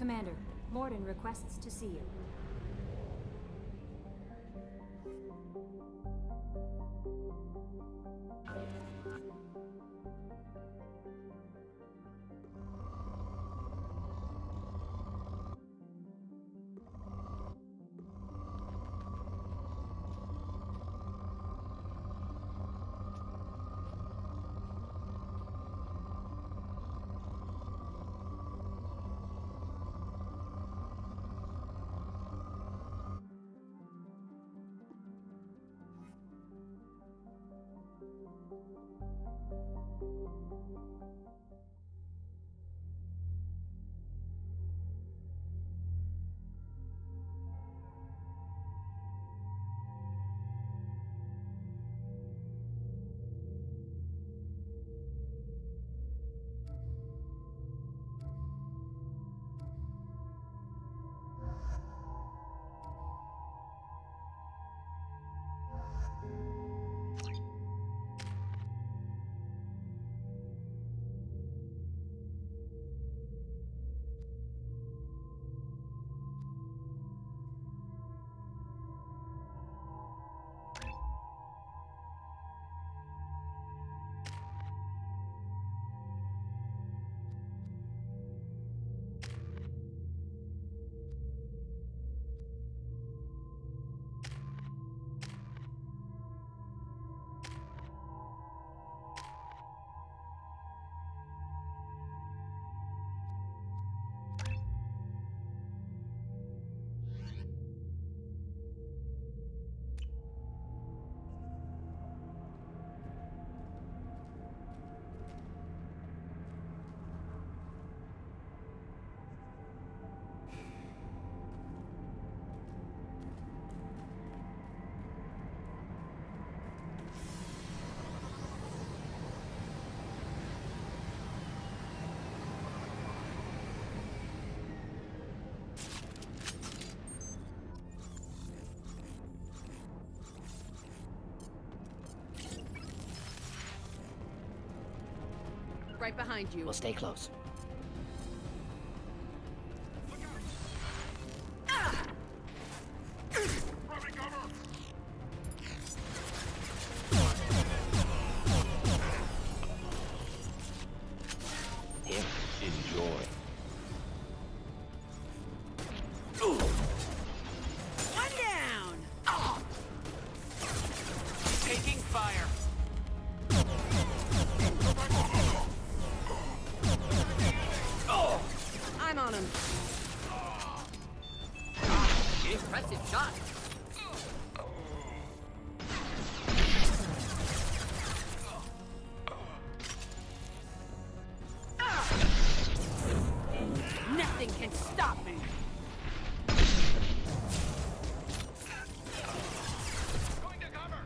Commander, Mordin requests to see you. Right behind you. We'll stay close. Here, enjoy. One down! Taking fire. I'm on him. Impressive shot. Nothing can stop me. Going to cover.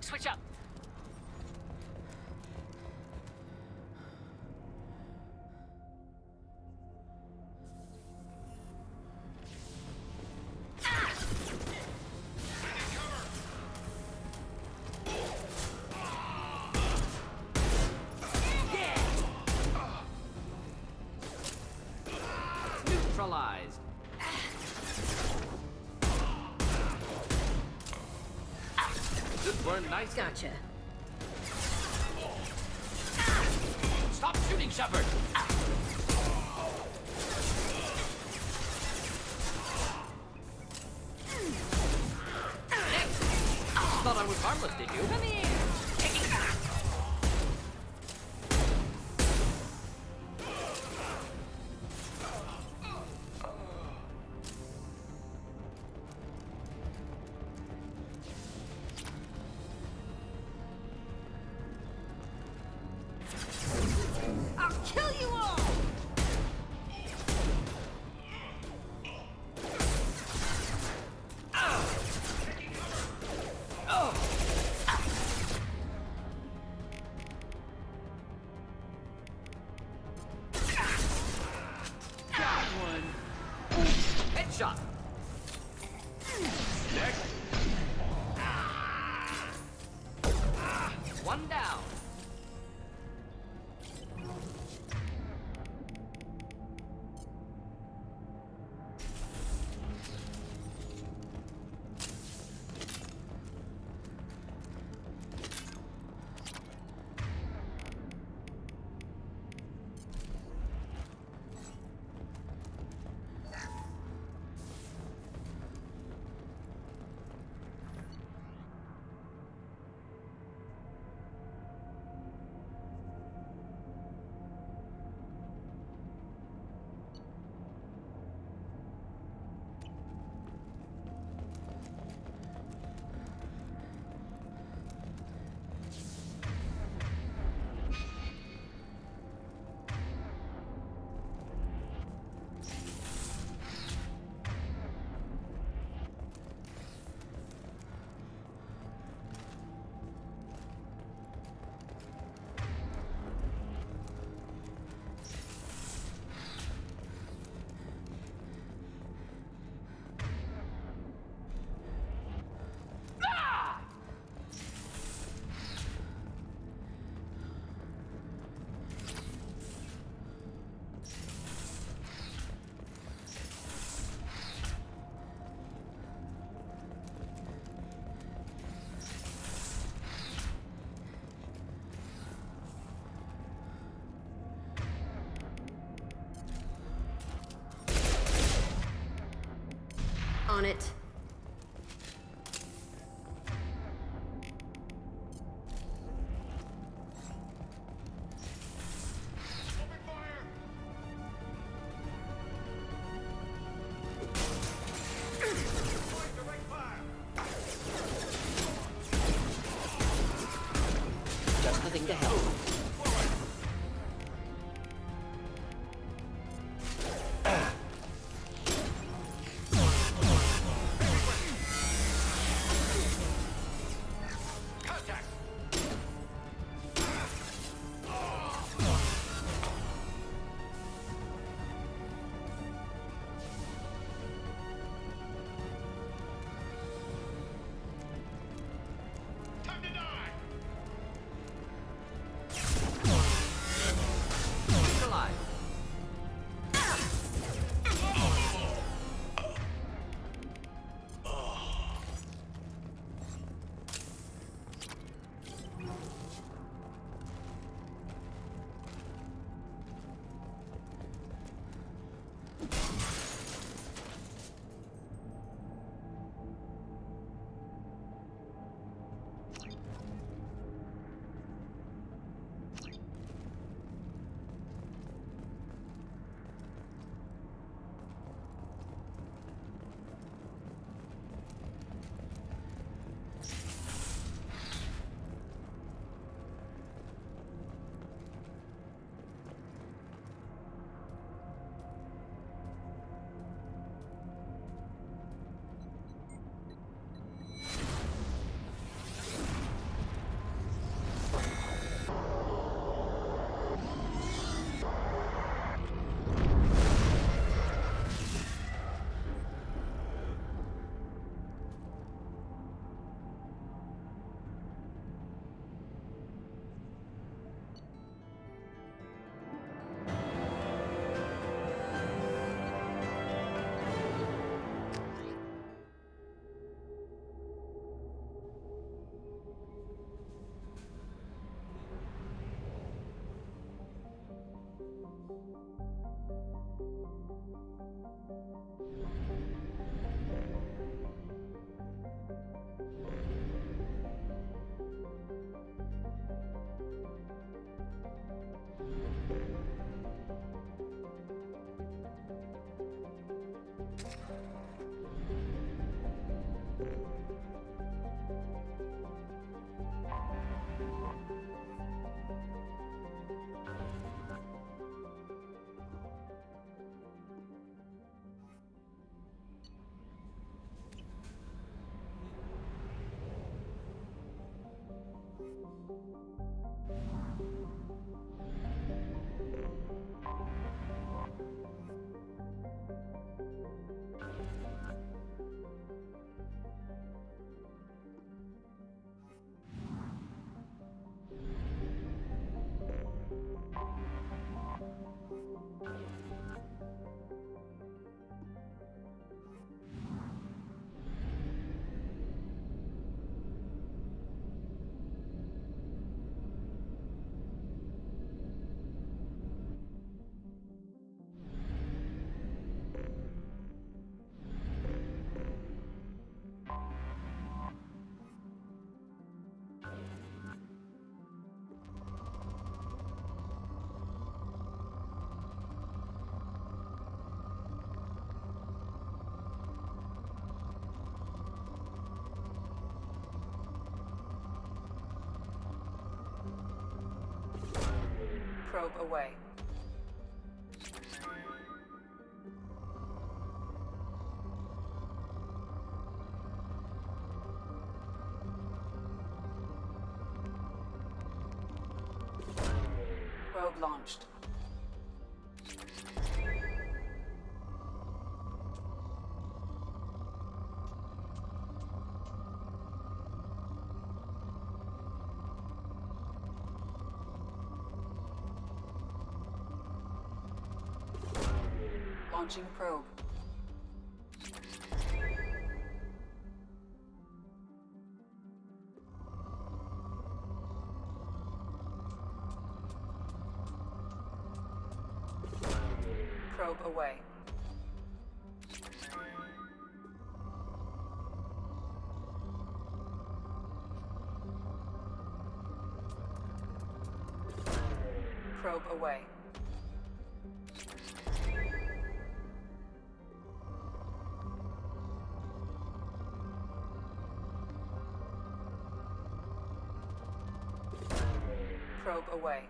Switch up. paralyzed. This burned nice. Gotcha. Stop shooting, Shepard! Nick! Thought I was harmless, did you? Come here. I'll kill you all. Got one. Headshot. Next. One down. On it. Just the thing to help. Probe away. Probe launched. Launching probe. Probe away. Probe away. Probe away.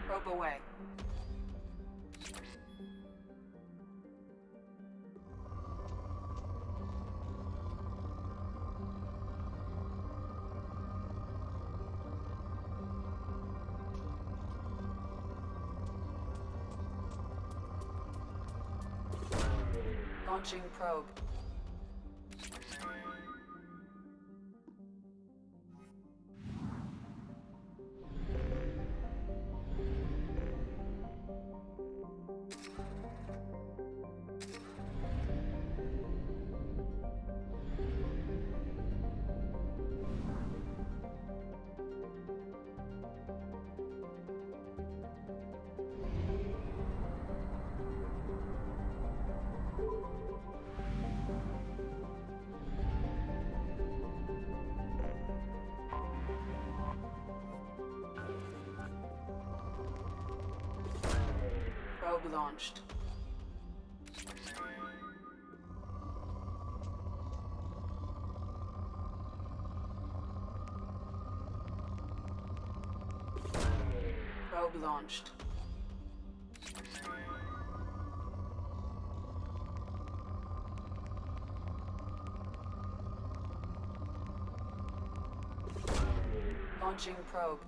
Probe away. Launching probe. Probe launched. Probe launched. Launching probe.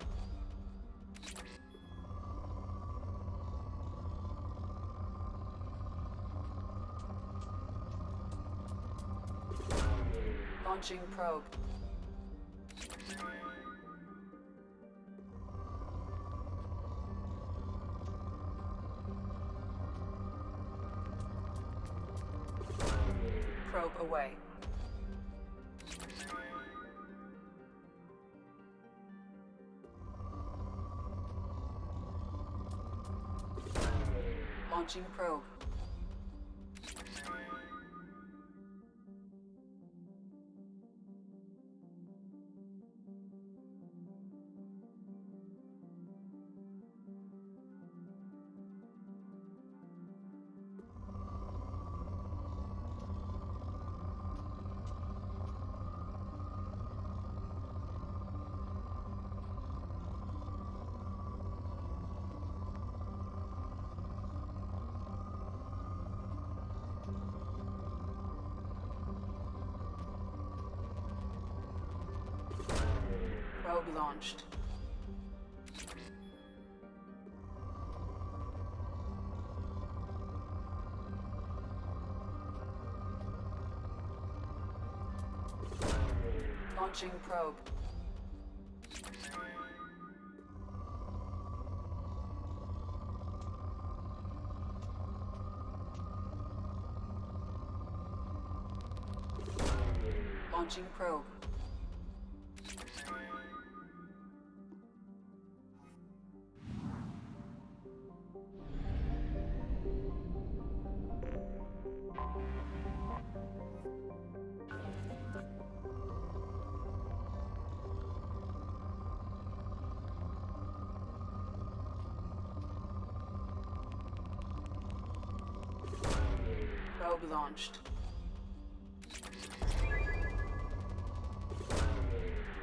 Launching probe. Probe away. Launching probe. Probe launched. Launching probe. Launching probe. Probe launched.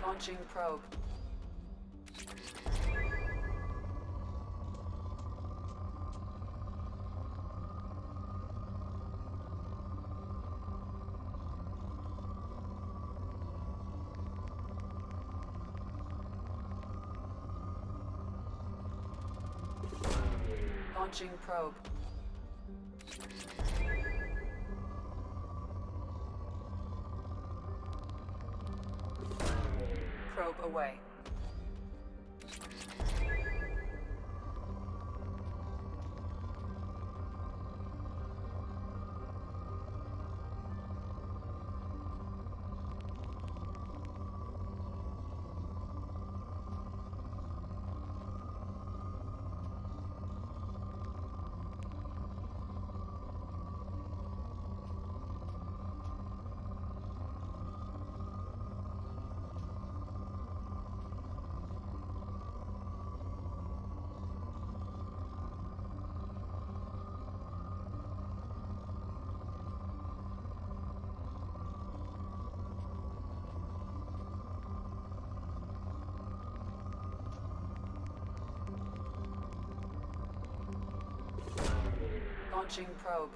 Launching probe. Launching probe. Probe away. Launching probe.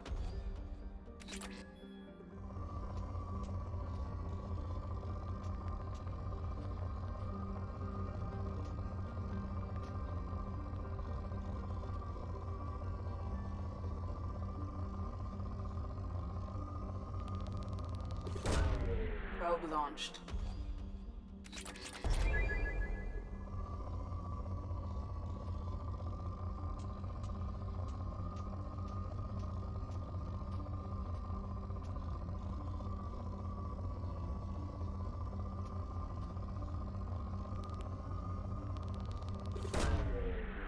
Probe launched.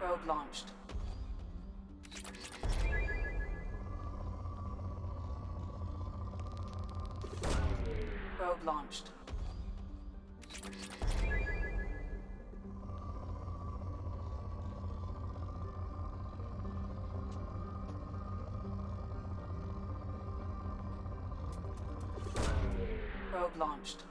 Probe launched. Probe launched. Probe launched.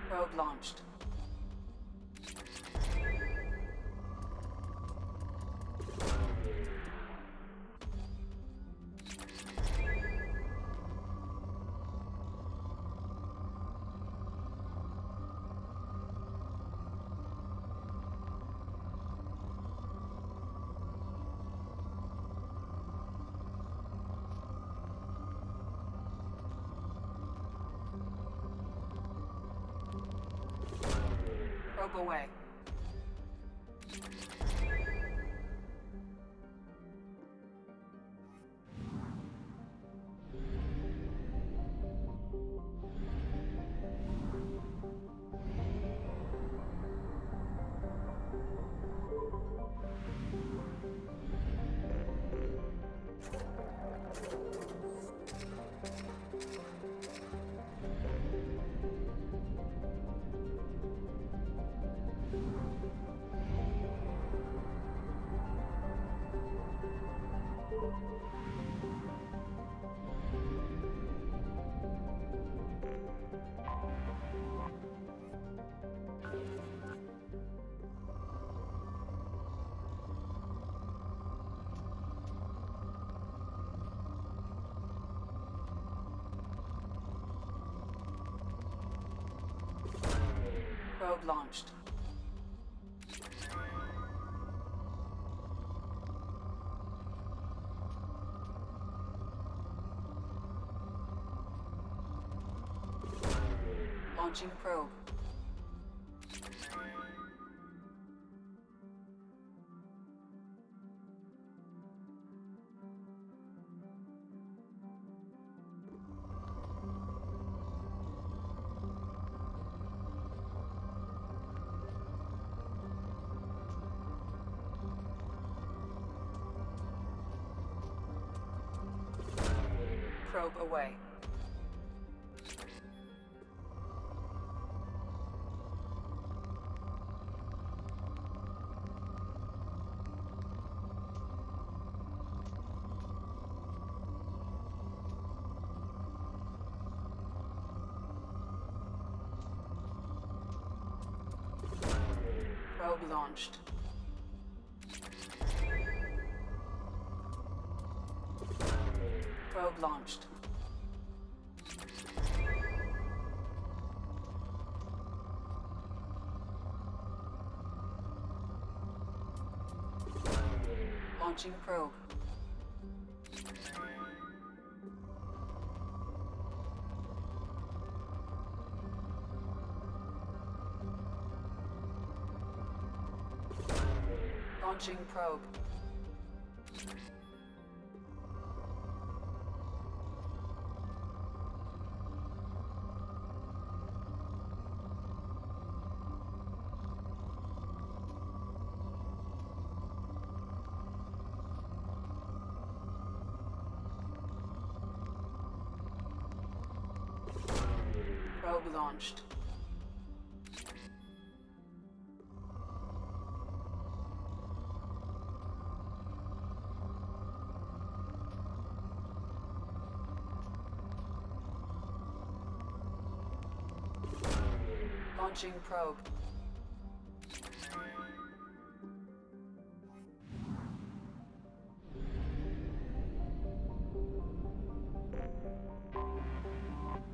Probe launched. away. Probe launched. Launching probe. Probe away. Probe launched. Probe launched. Launching probe. Launching probe. Probe launched. Launching probe.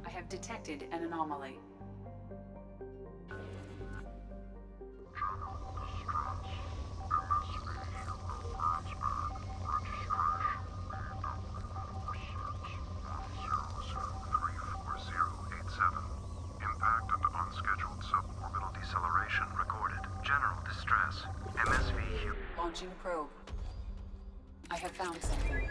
I have detected an anomaly. Impact and unscheduled suborbital deceleration recorded. General distress. MSV. Launching probe. I have found something.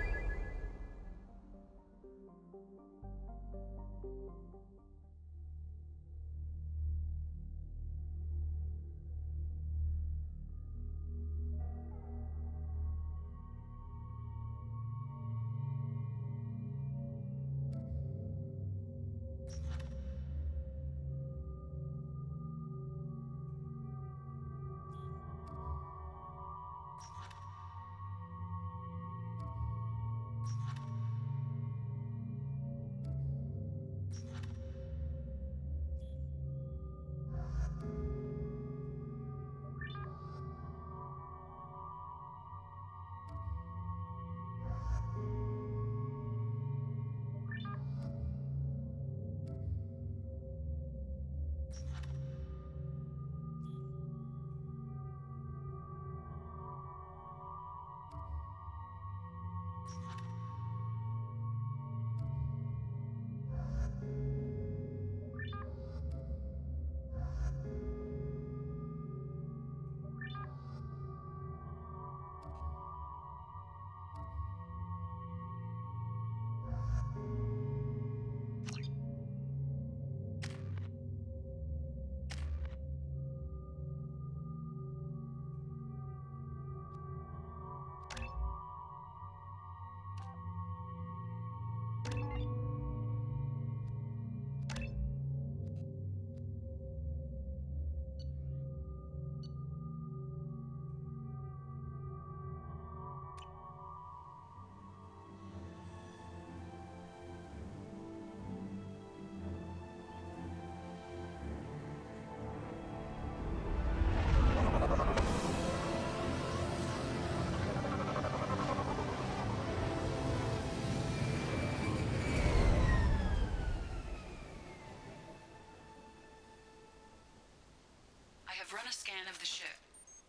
a scan of the ship.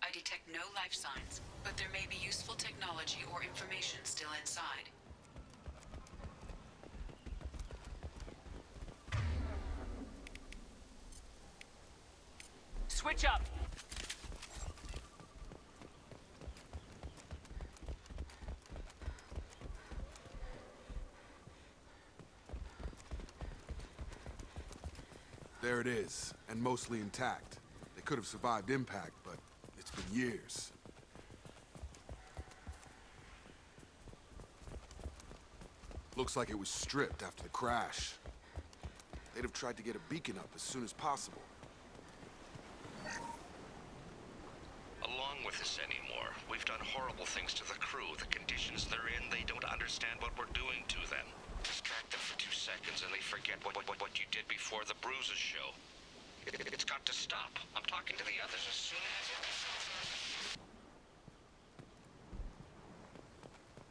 I detect no life signs, but there may be useful technology or information still inside. Switch up! There it is, and mostly intact. They could have survived impact, but it's been years. Looks like it was stripped after the crash. They'd have tried to get a beacon up as soon as possible. Along with this anymore. We've done horrible things to the crew. The conditions they're in, they don't understand what we're doing to them. Distract them for 2 seconds and they forget what you did before the bruises show. It's got to stop. I'm talking to the others as soon as...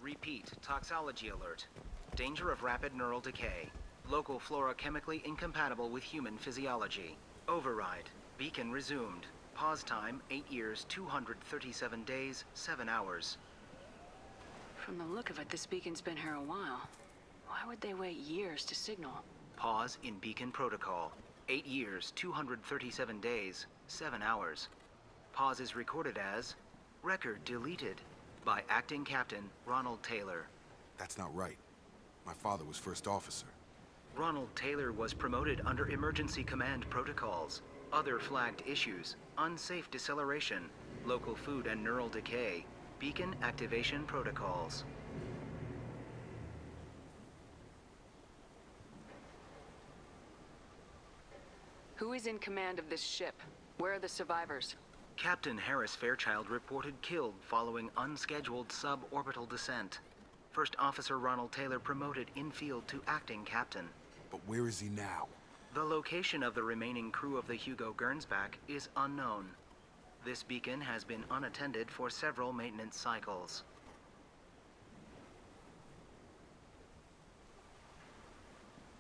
Repeat, toxology alert. Danger of rapid neural decay. Local flora chemically incompatible with human physiology. Override. Beacon resumed. Pause time, 8 years, 237 days, 7 hours. From the look of it, this beacon's been here a while. Why would they wait years to signal? Pause in beacon protocol. 8 years, 237 days, 7 hours. Pause is recorded as record deleted by Acting Captain Ronald Taylor. That's not right. My father was first officer. Ronald Taylor was promoted under emergency command protocols. Other flagged issues: unsafe deceleration, local food and neural decay, beacon activation protocols. Who is in command of this ship? Where are the survivors? Captain Harris Fairchild reported killed following unscheduled suborbital descent. First Officer Ronald Taylor promoted in-field to acting captain. But where is he now? The location of the remaining crew of the Hugo Gernsback is unknown. This beacon has been unattended for several maintenance cycles.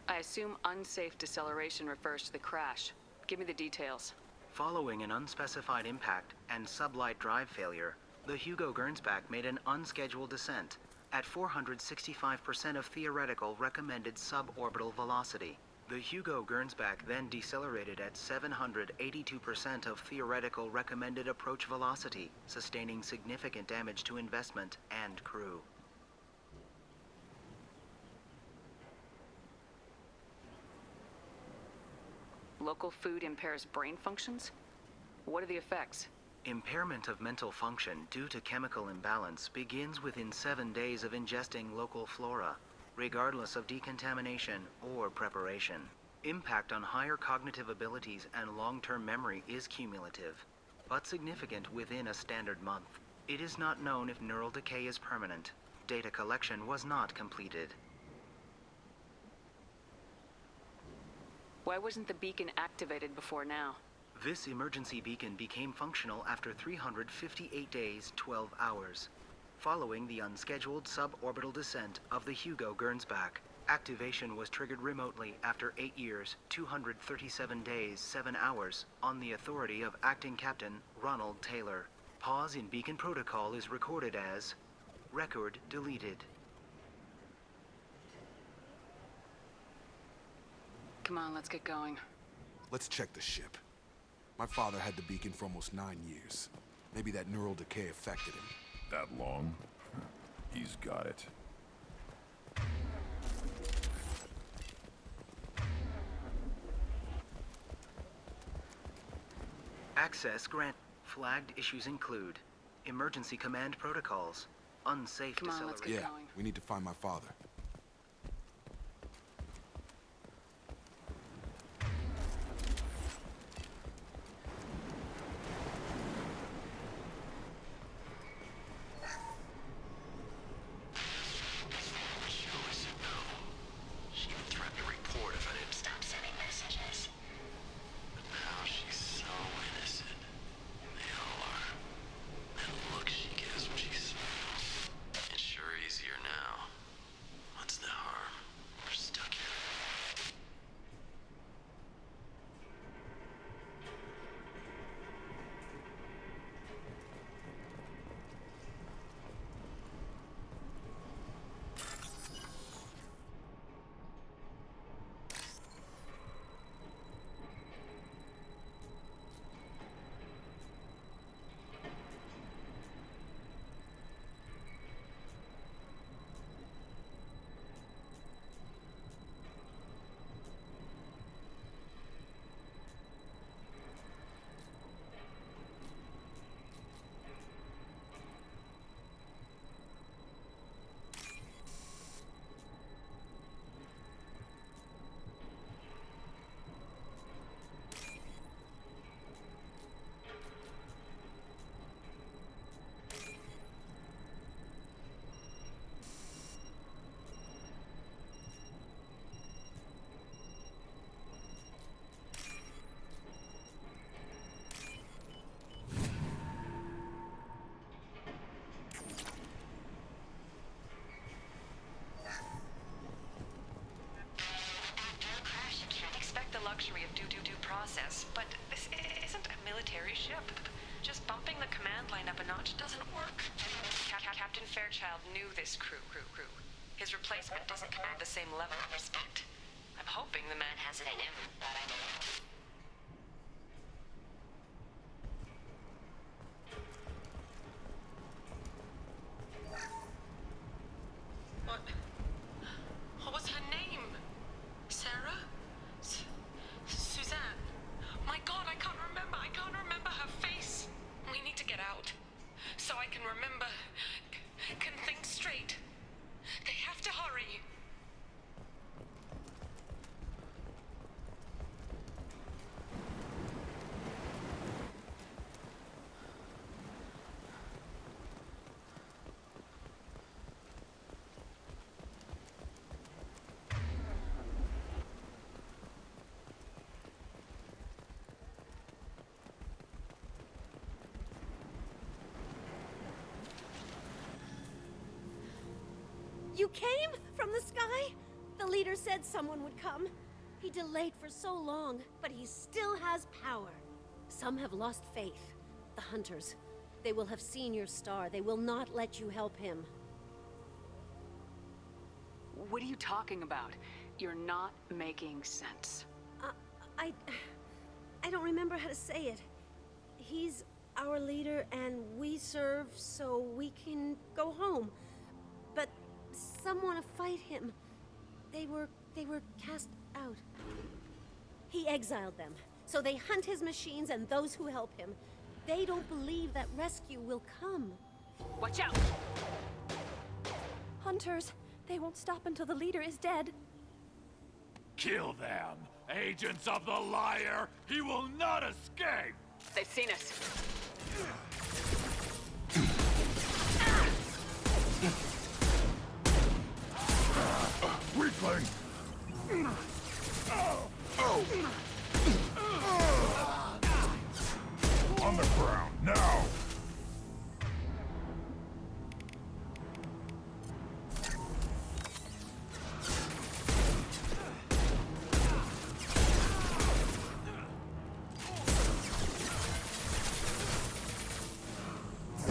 I assume unsafe deceleration refers to the crash. Give me the details. Following an unspecified impact and sublight drive failure, the Hugo Gernsback made an unscheduled descent at 465% of theoretical recommended suborbital velocity. The Hugo Gernsback then decelerated at 782% of theoretical recommended approach velocity, sustaining significant damage to investment and crew. Local food impairs brain functions? What are the effects? Impairment of mental function due to chemical imbalance begins within 7 days of ingesting local flora, regardless of decontamination or preparation. Impact on higher cognitive abilities and long-term memory is cumulative, but significant within a standard month. It is not known if neural decay is permanent. Data collection was not completed. Why wasn't the beacon activated before now? This emergency beacon became functional after 358 days, 12 hours, following the unscheduled suborbital descent of the Hugo Gernsback. Activation was triggered remotely after 8 years, 237 days, 7 hours, on the authority of Acting Captain Ronald Taylor. Pause in beacon protocol is recorded as record deleted. Come on, let's get going. Let's check the ship. My father had the beacon for almost 9 years. Maybe that neural decay affected him. That long? He's got it. Access grant. Flagged issues include emergency command protocols, unsafe Come on, let's deceleration. get Yeah, going. we need to find my father. She even threatened to report if I didn't stop sending messages. But now she's so innocent. They all are. That look she gives when she smiles. It's sure easier now. Fairchild knew this crew. His replacement doesn't command the same level of respect. I'm hoping the man has it in him, but I don't know. What was her name? Sarah? Suzanne? My God, I can't remember. I can't remember her face. We need to get out. So I can remember. Can think straight. They have to hurry. You came from the sky? The leader said someone would come. He delayed for so long, but he still has power. Some have lost faith. The hunters. They will have seen your star. They will not let you help him. What are you talking about? You're not making sense. I don't remember how to say it. He's our leader and we serve so we can go home. But some want to fight him. They were cast out. He exiled them, so they hunt his machines and those who help him. They don't believe that rescue will come. Watch out! Hunters, they won't stop until the leader is dead. Kill them! Agents of the liar! He will not escape! They've seen us. Weakling! On the ground, now!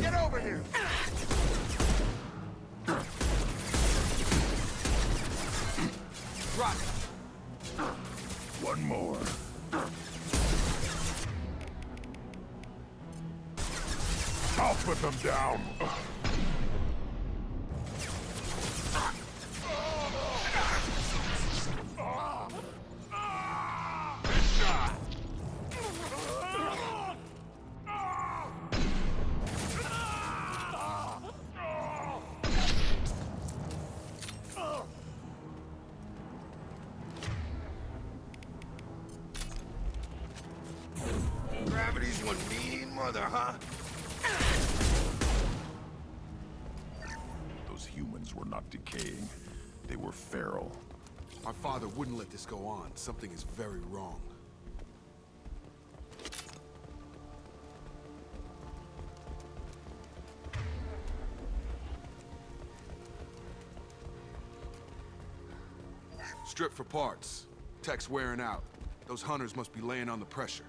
Get over here! Drop it. One more. I'll put them down. Gravity's one mean mother, huh? Those humans were not decaying. They were feral. My father wouldn't let this go on. Something is very wrong. Strip for parts. Tech's wearing out. Those hunters must be laying on the pressure.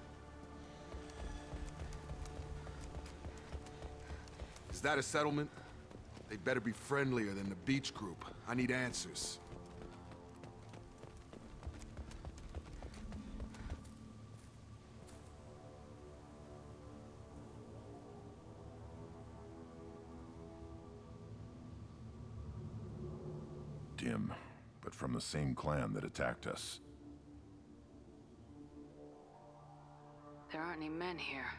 Is that a settlement? They'd better be friendlier than the beach group. I need answers. Dim, but from the same clan that attacked us. There aren't any men here.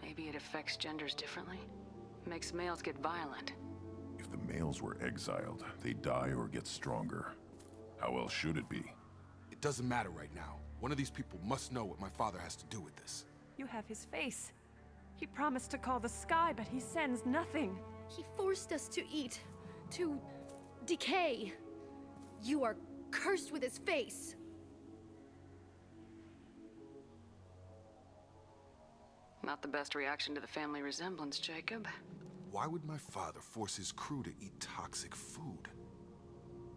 Maybe it affects genders differently? Makes males get violent. If the males were exiled, they die or get stronger. How else should it be? It doesn't matter right now. One of these people must know what my father has to do with this. You have his face. He promised to call the sky, but he sends nothing. He forced us to eat, to decay. You are cursed with his face. Not the best reaction to the family resemblance, Jacob. Why would my father force his crew to eat toxic food?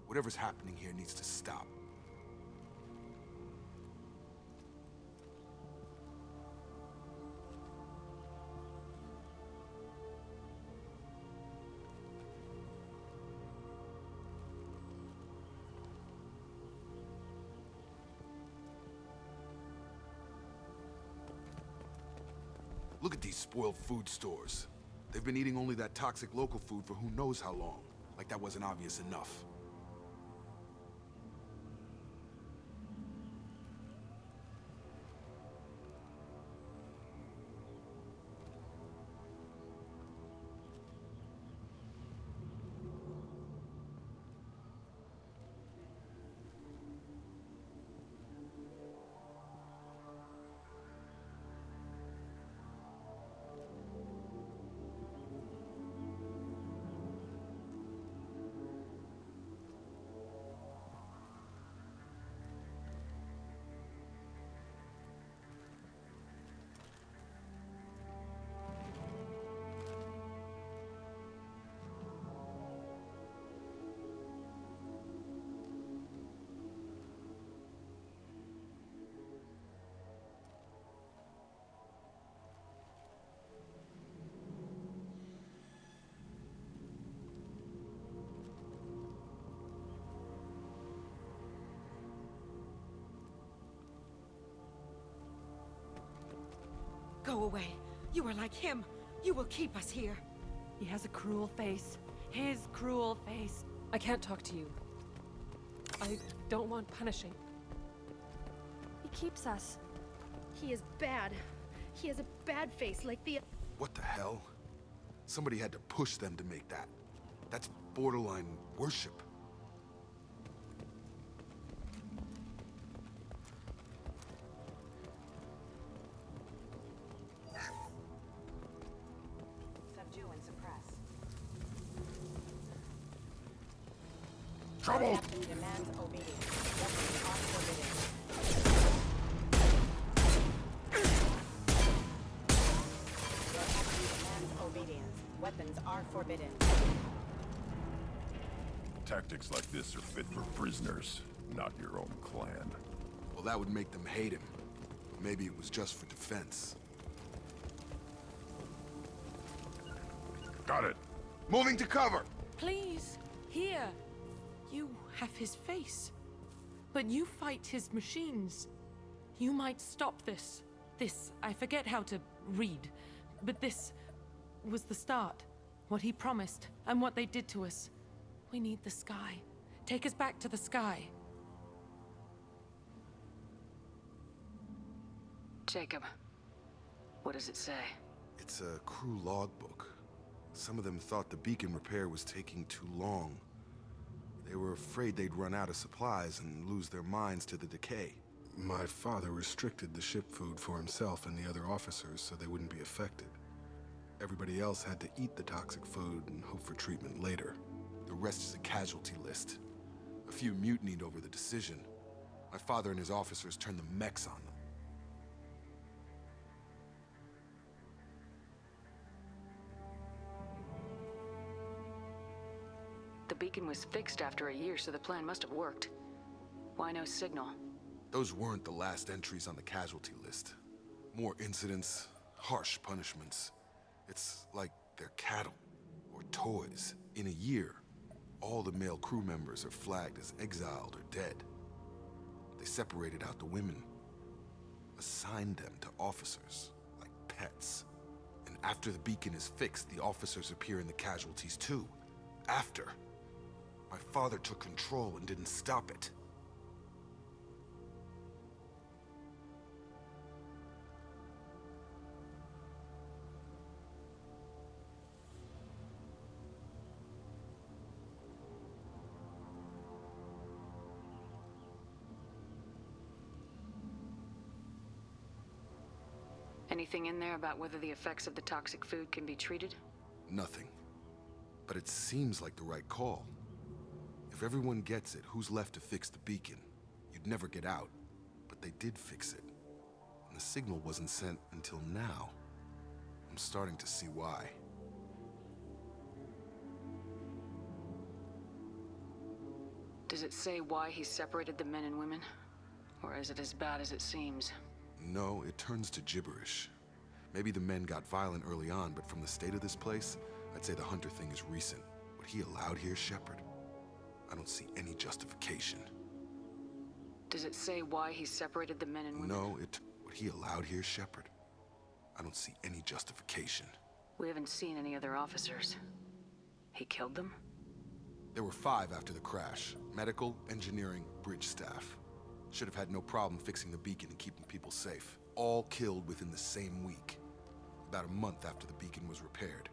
Whatever's happening here needs to stop. Look at these spoiled food stores. They've been eating only that toxic local food for who knows how long. Like that wasn't obvious enough. Go away. You are like him. You will keep us here. He has a cruel face. His cruel face. I can't talk to you. I don't want punishing. He keeps us. He is bad. He has a bad face, like the... What the hell? Somebody had to push them to make that. That's borderline worship. Subdue and suppress. Trouble! Captain demands obedience. Weapons are forbidden. Your captain demands obedience. Weapons are forbidden. Tactics like this are fit for prisoners, not your own clan. Well, that would make them hate him. Maybe it was just for defense. Got it. Moving to cover! Please, here. You have his face. But you fight his machines. You might stop this. This, I forget how to read. But this was the start. What he promised, and what they did to us. We need the sky. Take us back to the sky. Jacob, what does it say? It's a crew logbook. Some of them thought the beacon repair was taking too long. They were afraid they'd run out of supplies and lose their minds to the decay. My father restricted the ship food for himself and the other officers so they wouldn't be affected. Everybody else had to eat the toxic food and hope for treatment later. The rest is a casualty list. A few mutinied over the decision. My father and his officers turned the mechs on them. The beacon was fixed after a year, so the plan must have worked. Why no signal? Those weren't the last entries on the casualty list. More incidents, harsh punishments. It's like they're cattle, or toys. In a year, all the male crew members are flagged as exiled or dead. They separated out the women, assigned them to officers, like pets. And after the beacon is fixed, the officers appear in the casualties too. After. My father took control and didn't stop it. Anything in there about whether the effects of the toxic food can be treated? Nothing. But it seems like the right call. If everyone gets it, who's left to fix the beacon? You'd never get out. But they did fix it. And the signal wasn't sent until now. I'm starting to see why. Does it say why he separated the men and women? Or is it as bad as it seems? No, it turns to gibberish. Maybe the men got violent early on, but from the state of this place, I'd say the Hunter thing is recent. What he allowed here, Shepard? I don't see any justification. Does it say why he separated the men and women? No, what he allowed here, Shepard? I don't see any justification. We haven't seen any other officers. He killed them? There were 5 after the crash. Medical, engineering, bridge staff. Should have had no problem fixing the beacon and keeping people safe. All killed within the same week. About a month after the beacon was repaired.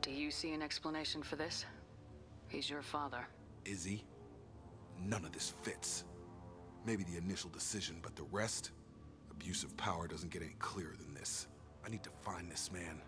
Do you see an explanation for this? He's your father. Is he? None of this fits. Maybe the initial decision, but the rest? Abuse of power doesn't get any clearer than this. I need to find this man.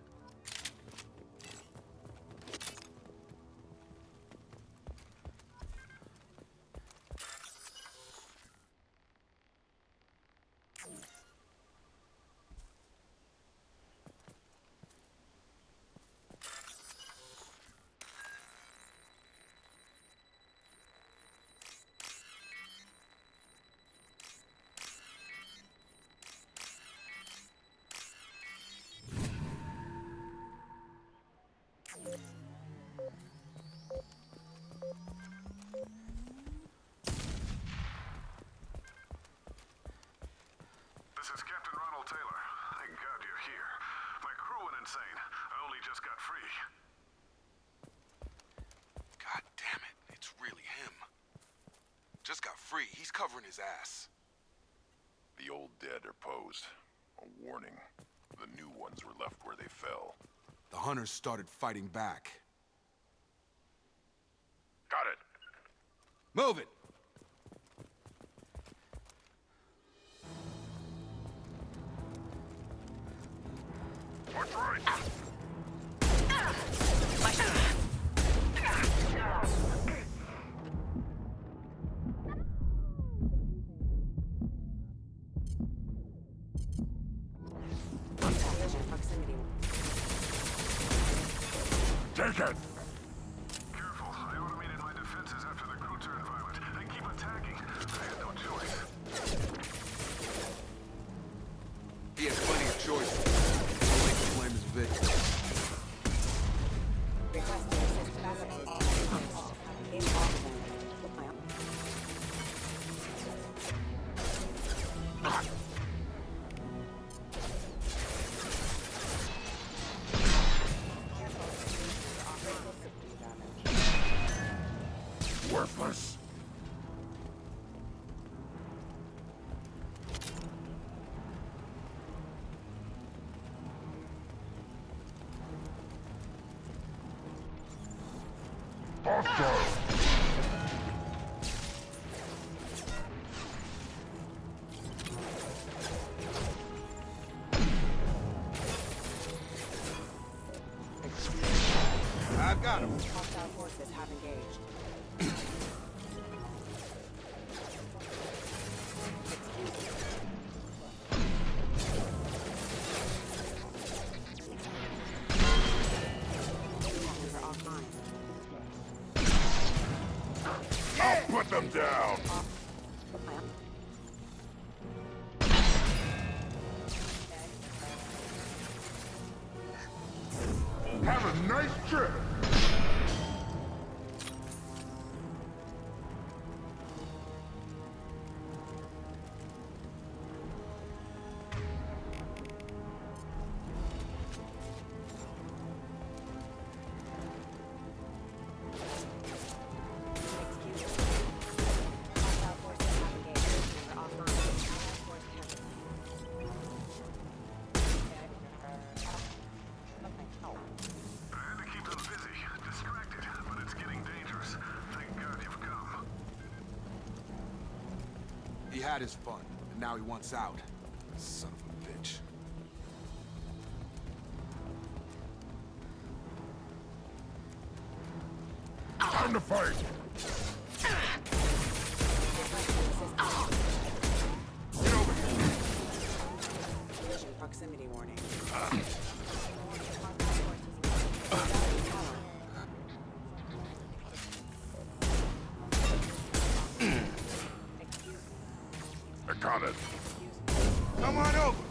This is Captain Ronald Taylor. Thank God you're here. My crew went insane. I only just got free. God damn it, it's really him. Just got free. He's covering his ass. The old dead are posed. A warning. The new ones were left where they fell. The hunters started fighting back. Got it. Move it! What's right? Take it! Careful. I automated my defenses after the crew turned violent. They keep attacking. I had no choice. He has plenty of choices. Only to blame his victim. Worthless. Hostile. I've got him. Hostile forces have engaged. I'll put them down. Have a nice trip. He had his fun, and now he wants out. Son of a bitch. Time to fight! Get over here! Collision proximity warning. I got it. Come on over.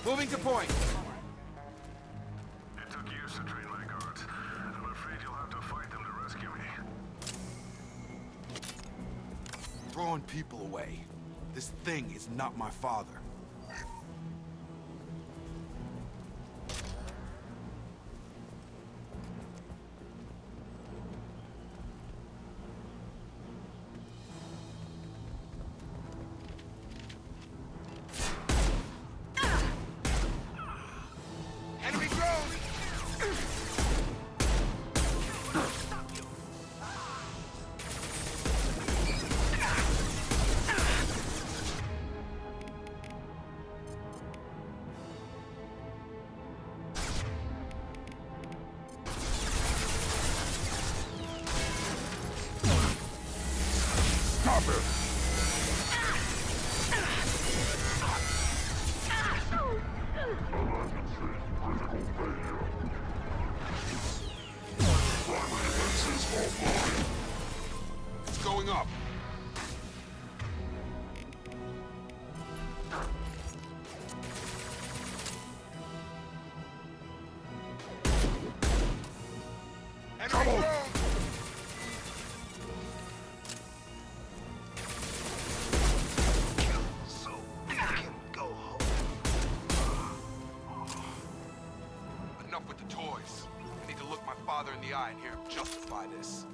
Moving to point. drawing people away. This thing is not my father. Enemy drone! Stop it! It's going up. Trouble! So we can go home. Enough with the toys. I need to look my father in the eye and hear him justify this.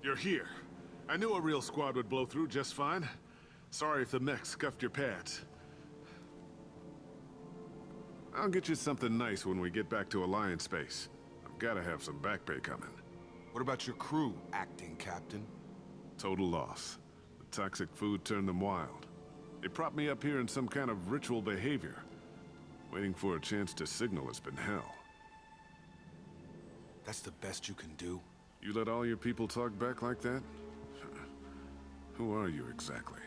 You're here. I knew a real squad would blow through just fine. Sorry if the mech scuffed your pads. I'll get you something nice when we get back to Alliance space. I've gotta have some back pay coming. What about your crew, acting captain? Total loss. The toxic food turned them wild. They propped me up here in some kind of ritual behavior. Waiting for a chance to signal has been hell. That's the best you can do? You let all your people talk back like that? Who are you exactly?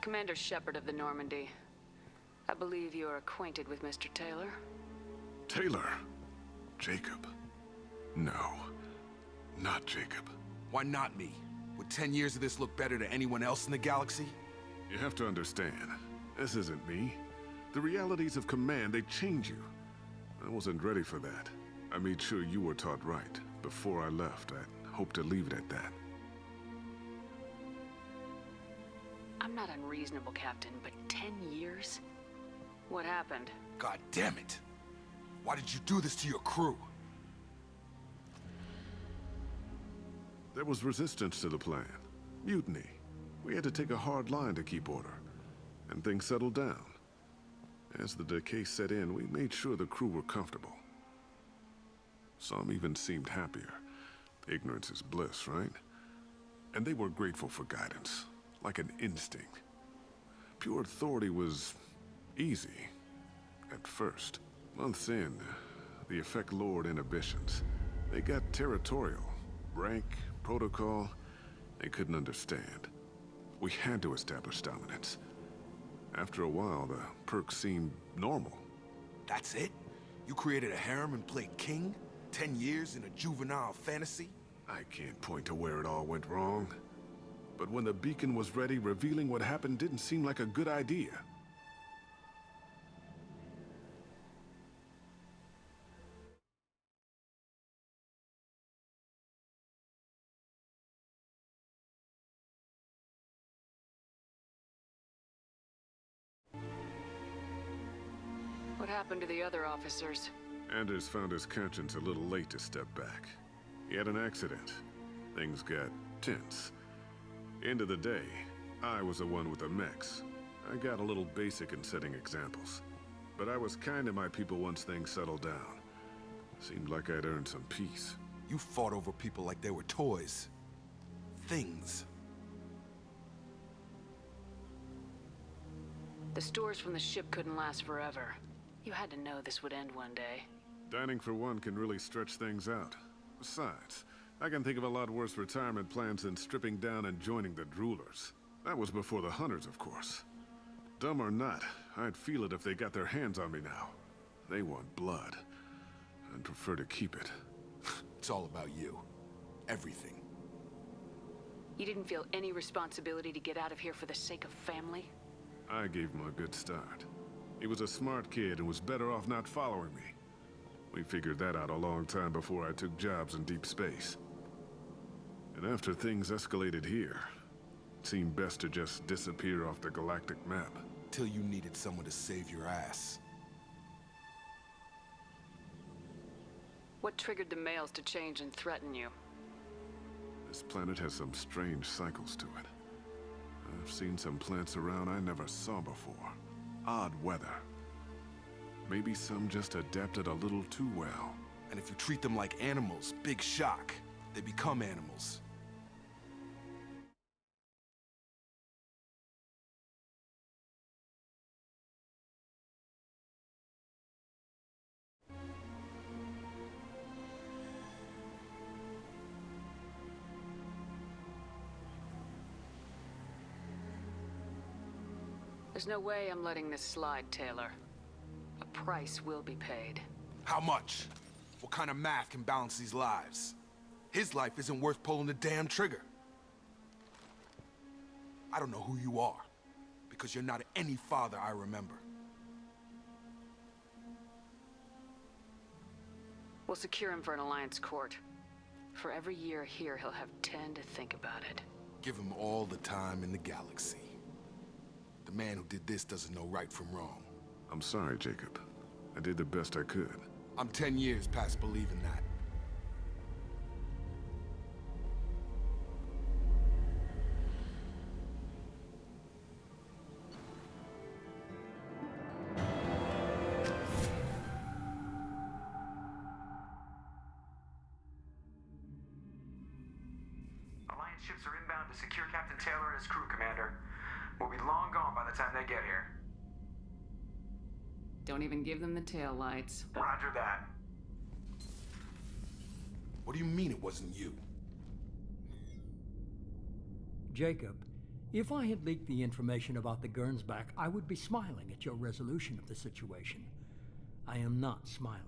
Commander Shepard of the Normandy. I believe you are acquainted with Mr. Taylor. Taylor? Jacob? No. Not Jacob. Why not me? Would 10 years of this look better to anyone else in the galaxy? You have to understand, this isn't me. The realities of command, they change you. I wasn't ready for that. I made sure you were taught right. Before I left, I hoped to leave it at that. I'm not unreasonable, Captain, but 10 years? What happened? God damn it! Why did you do this to your crew? There was resistance to the plan. Mutiny. We had to take a hard line to keep order, and things settled down. As the decay set in, we made sure the crew were comfortable. Some even seemed happier. Ignorance is bliss, right? And they were grateful for guidance, like an instinct. Pure authority was easy, at first. Months in, the Effect lowered inhibitions. They got territorial. Rank, protocol, they couldn't understand. We had to establish dominance. After a while, the perks seemed normal. That's it? You created a harem and played king? 10 years in a juvenile fantasy? I can't point to where it all went wrong. But when the beacon was ready, revealing what happened didn't seem like a good idea. What happened to the other officers? Anders found his conscience a little late to step back. He had an accident. Things got tense. End of the day, I was the one with the mechs. I got a little basic in setting examples. But I was kind to my people once things settled down. Seemed like I'd earned some peace. You fought over people like they were toys. Things. The stores from the ship couldn't last forever. You had to know this would end one day. Dining for one can really stretch things out. Besides, I can think of a lot worse retirement plans than stripping down and joining the Droolers. That was before the Hunters, of course. Dumb or not, I'd feel it if they got their hands on me now. They want blood. I'd prefer to keep it. It's all about you. Everything. You didn't feel any responsibility to get out of here for the sake of family? I gave him a good start. He was a smart kid and was better off not following me. We figured that out a long time before I took jobs in deep space. And after things escalated here, it seemed best to just disappear off the galactic map. Till you needed someone to save your ass. What triggered the males to change and threaten you? This planet has some strange cycles to it. I've seen some plants around I never saw before. Odd weather. Maybe some just adapted a little too well. And if you treat them like animals, big shock. They become animals. There's no way I'm letting this slide, Taylor. A price will be paid. How much? What kind of math can balance these lives? His life isn't worth pulling the damn trigger. I don't know who you are, because you're not any father I remember. We'll secure him for an Alliance court. For every year here, he'll have 10 to think about it. Give him all the time in the galaxy. The man who did this doesn't know right from wrong. I'm sorry, Jacob. I did the best I could. I'm 10 years past believing that. Alliance ships are inbound to secure Captain Taylor and his crew, Commander. We'll be long gone by the time they get here. Don't even give them the tail lights. Roger that. What do you mean it wasn't you? Jacob, if I had leaked the information about the Gernsback, I would be smiling at your resolution of the situation. I am not smiling.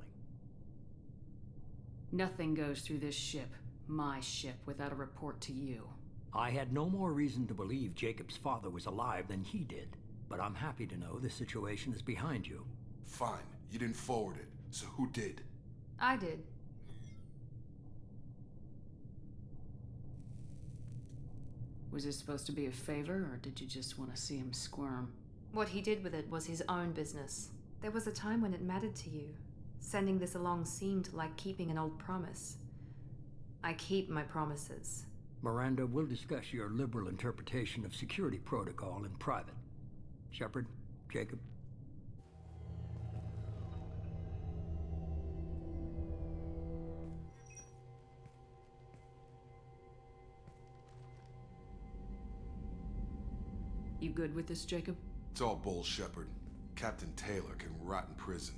Nothing goes through this ship, my ship, without a report to you. I had no more reason to believe Jacob's father was alive than he did, but I'm happy to know the situation is behind you. Fine, you didn't forward it, so who did? I did. Was this supposed to be a favor, or did you just want to see him squirm? What he did with it was his own business. There was a time when it mattered to you. Sending this along seemed like keeping an old promise. I keep my promises. Miranda, we'll discuss your liberal interpretation of security protocol in private. Shepard, Jacob. You good with this, Jacob? It's all bull, Shepard. Captain Taylor can rot in prison.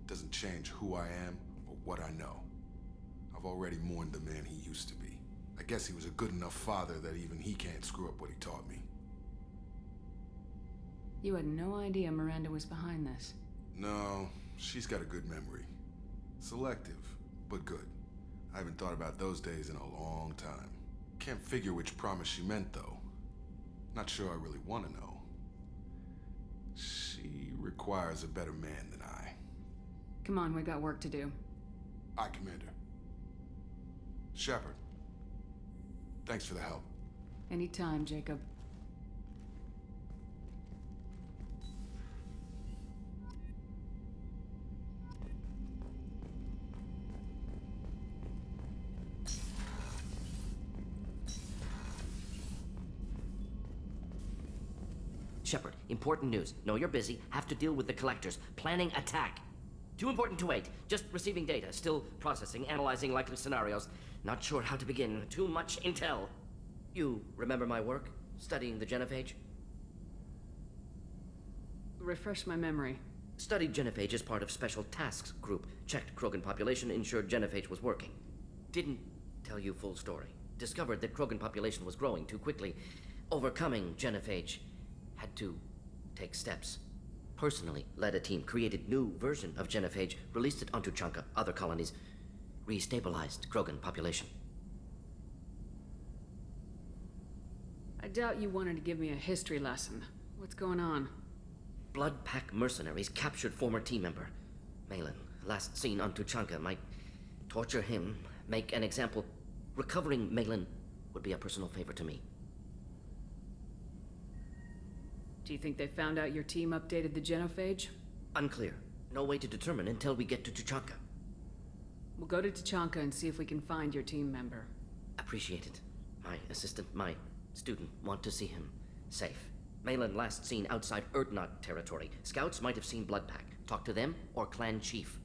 Doesn't change who I am or what I know. I've already mourned the man he used to be. I guess he was a good enough father that even he can't screw up what he taught me. You had no idea Miranda was behind this. No, she's got a good memory. Selective, but good. I haven't thought about those days in a long time. Can't figure which promise she meant, though. Not sure I really want to know. She requires a better man than I. Come on, we got work to do. Aye, Commander. Shepard. Thanks for the help. Anytime, Jacob. Shepard, important news. Know you're busy. Have to deal with the collectors. Planning attack. Too important to wait. Just receiving data. Still processing, analyzing likely scenarios. Not sure how to begin. Too much intel. You remember my work? Studying the genophage? Refresh my memory. Studied genophage as part of Special Tasks Group. Checked Krogan population, ensured genophage was working. Didn't tell you full story. Discovered that Krogan population was growing too quickly. Overcoming genophage. Had to take steps. Personally led a team, created new version of genophage, released it onto Tuchanka, other colonies, restabilized Krogan population. I doubt you wanted to give me a history lesson. What's going on? Blood Pack mercenaries captured former team member. Malin, last seen on Tuchanka, might torture him, make an example. Recovering Malin would be a personal favor to me. Do you think they found out your team updated the genophage? Unclear. No way to determine until we get to Tuchanka. We'll go to Tuchanka and see if we can find your team member. Appreciate it. My assistant, my student, want to see him safe. Malin last seen outside Urdnot territory. Scouts might have seen Blood Pack. Talk to them or clan chief.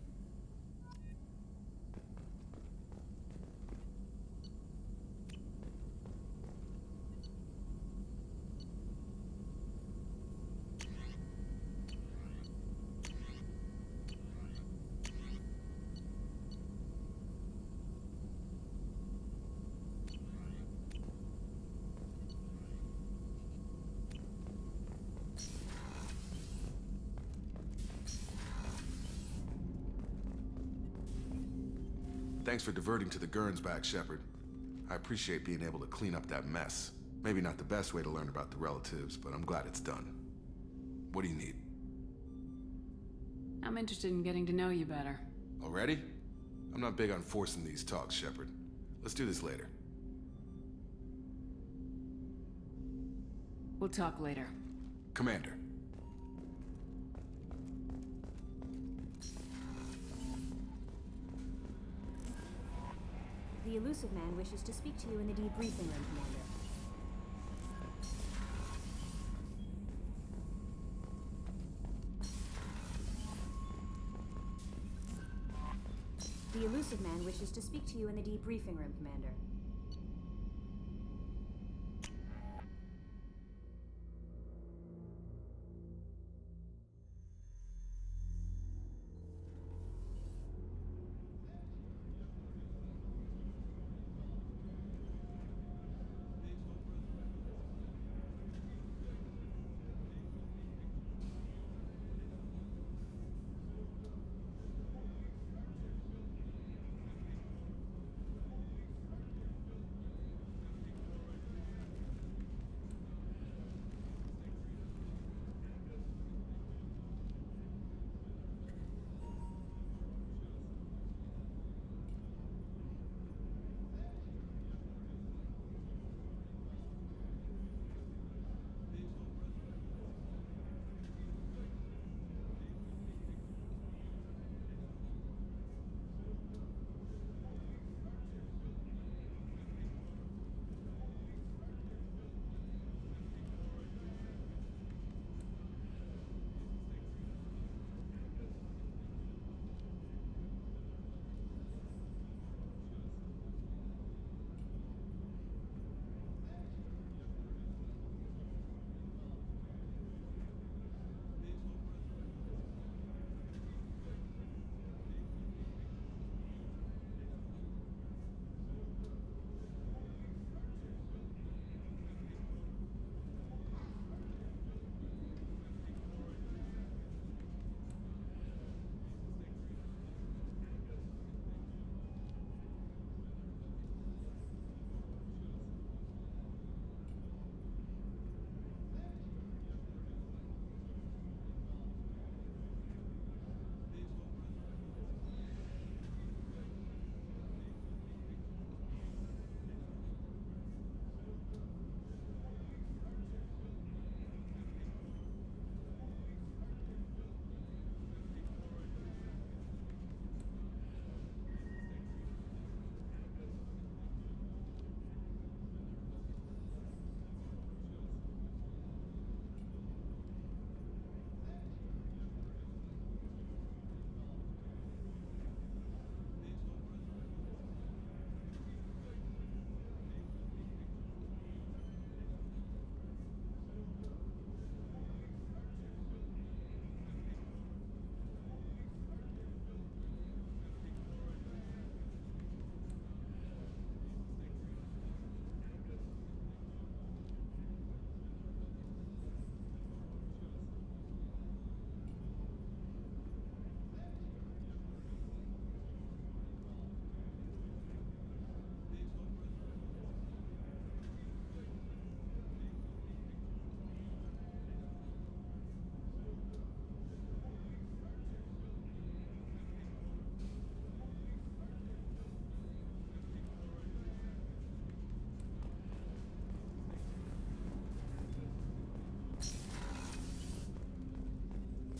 Thanks for diverting to the Gernsback, Shepard. I appreciate being able to clean up that mess. Maybe not the best way to learn about the relatives, but I'm glad it's done. What do you need? I'm interested in getting to know you better. Already? I'm not big on forcing these talks, Shepard. Let's do this later. We'll talk later. Commander. The Elusive Man wishes to speak to you in the debriefing room, Commander. The Elusive Man wishes to speak to you in the debriefing room, Commander.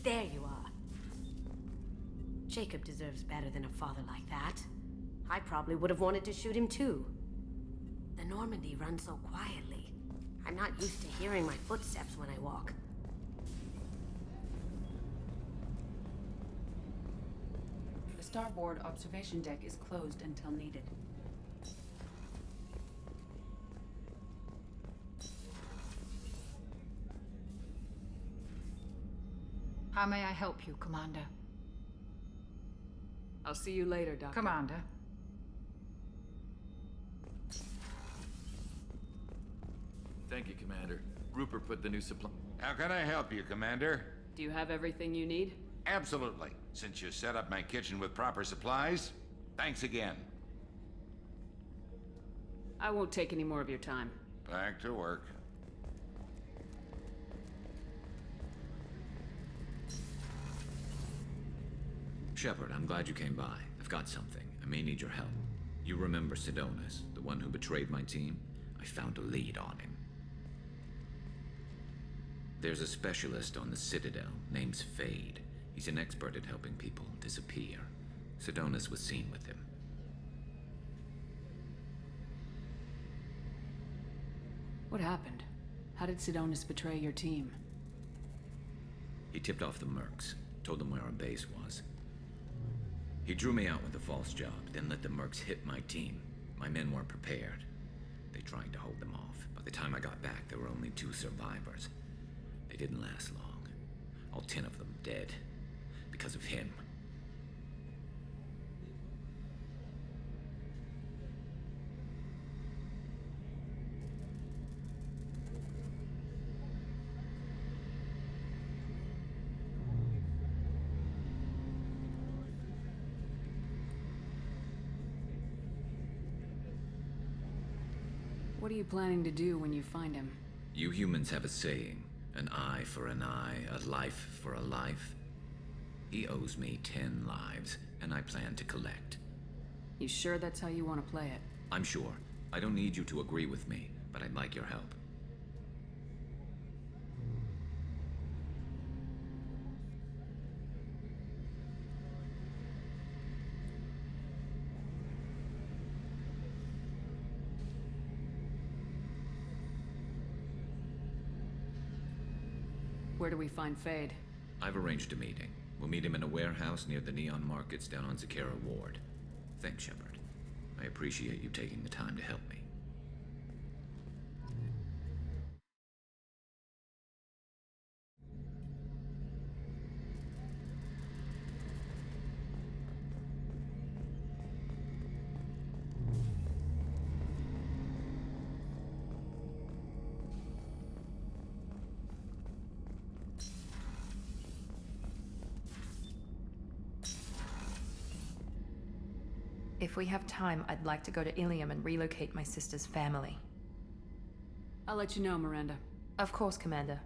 There you are. Jacob deserves better than a father like that. I probably would have wanted to shoot him too. The Normandy runs so quietly. I'm not used to hearing my footsteps when I walk. The starboard observation deck is closed until needed. How may I help you, Commander? I'll see you later, Doctor. Commander. Thank you, Commander. Rupert put the new supply... How can I help you, Commander? Do you have everything you need? Absolutely. Since you set up my kitchen with proper supplies, thanks again. I won't take any more of your time. Back to work. Shepard, I'm glad you came by. I've got something. I may need your help. You remember Sidonus, the one who betrayed my team? I found a lead on him. There's a specialist on the Citadel, name's Fade. He's an expert at helping people disappear. Sidonus was seen with him. What happened? How did Sidonus betray your team? He tipped off the Mercs, told them where our base was. He drew me out with a false job, then let the Mercs hit my team. My men weren't prepared. They tried to hold them off. By the time I got back, there were only 2 survivors. They didn't last long. All 10 of them dead. Because of him. What are you planning to do when you find him? You humans have a saying, an eye for an eye, a life for a life. He owes me 10 lives, and I plan to collect. You sure that's how you want to play it? I'm sure. I don't need you to agree with me, but I'd like your help. Where do we find Fade? I've arranged a meeting. We'll meet him in a warehouse near the Neon Markets down on Zakera Ward. Thanks, Shepard. I appreciate you taking the time to help me. If we have time, I'd like to go to Ilium and relocate my sister's family. I'll let you know, Miranda. Of course, Commander.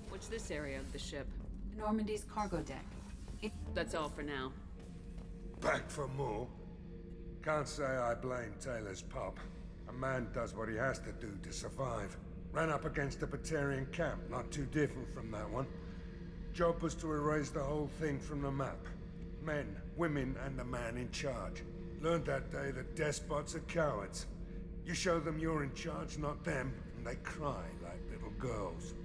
What's this area of the ship? Normandy's cargo deck. That's all for now. Back for more? Can't say I blame Taylor's pop. A man does what he has to do to survive. Ran up against a Batarian camp, not too different from that one. Job was to erase the whole thing from the map. Men, women, and the man in charge. Learned that day that despots are cowards. You show them you're in charge, not them, and they cry like little girls.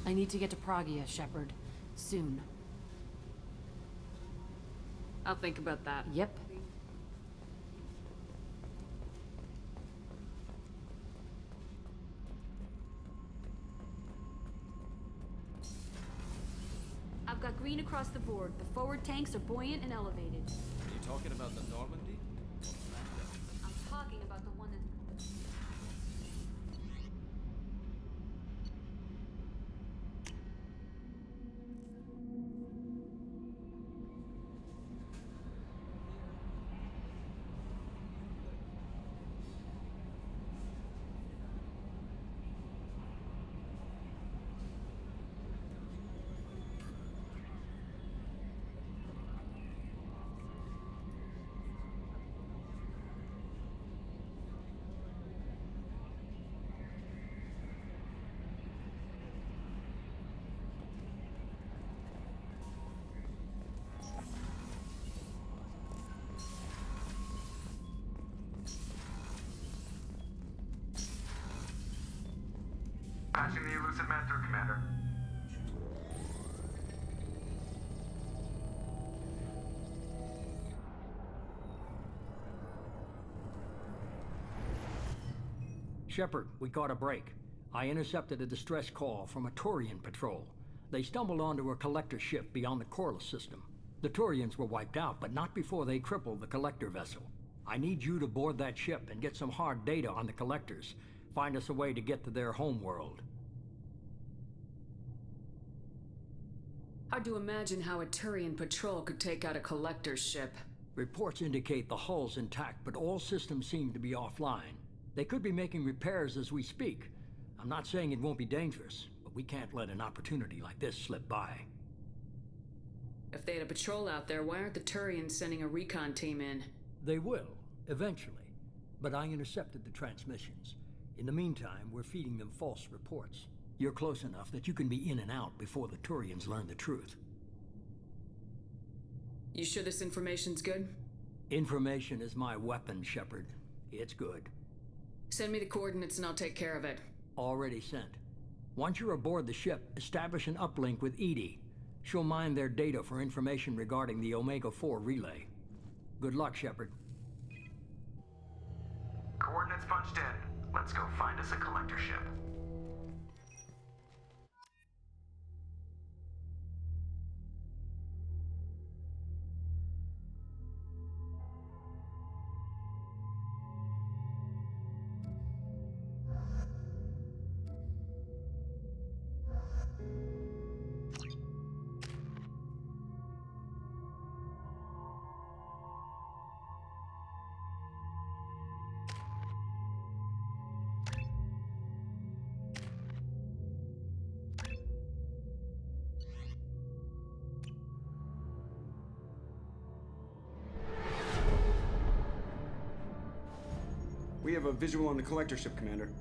I need to get to Pragia, Shepard. Soon. I'll think about that. Yep. I've got green across the board. The forward tanks are buoyant and elevated. Are you talking about the Normandy? I'm talking about the one that... Patching the elusive man through, Commander. Shepard, we caught a break. I intercepted a distress call from a Turian patrol. They stumbled onto a collector ship beyond the Corliss system. The Turians were wiped out, but not before they crippled the collector vessel. I need you to board that ship and get some hard data on the collectors. Find us a way to get to their homeworld. Hard to imagine how a Turian patrol could take out a collector's ship. Reports indicate the hull's intact, but all systems seem to be offline. They could be making repairs as we speak. I'm not saying it won't be dangerous, but we can't let an opportunity like this slip by. If they had a patrol out there, why aren't the Turians sending a recon team in? They will, eventually. But I intercepted the transmissions. In the meantime, we're feeding them false reports. You're close enough that you can be in and out before the Turians learn the truth. You sure this information's good? Information is my weapon, Shepard. It's good. Send me the coordinates and I'll take care of it. Already sent. Once you're aboard the ship, establish an uplink with EDI. She'll mine their data for information regarding the Omega-4 relay. Good luck, Shepard. Coordinates punched in. Let's go find us a collector ship. We have a visual on the collector ship, Commander.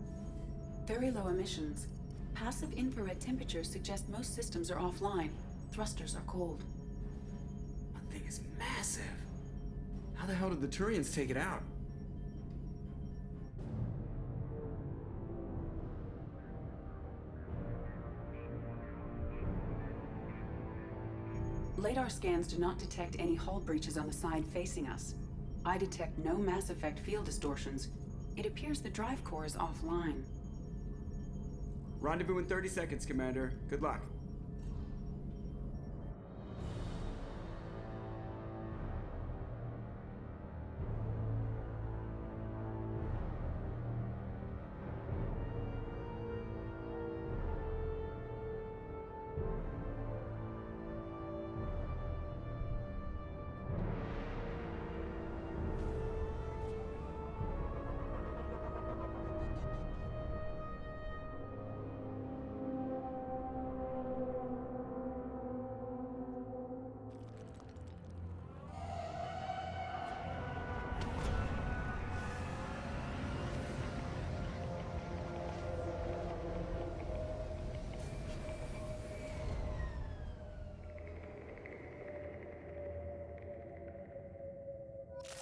Very low emissions. Passive infrared temperatures suggest most systems are offline. Thrusters are cold. That thing is massive. How the hell did the Turians take it out? Radar scans do not detect any hull breaches on the side facing us. I detect no mass effect field distortions. It appears the drive core is offline. Rendezvous in 30 seconds, Commander. Good luck.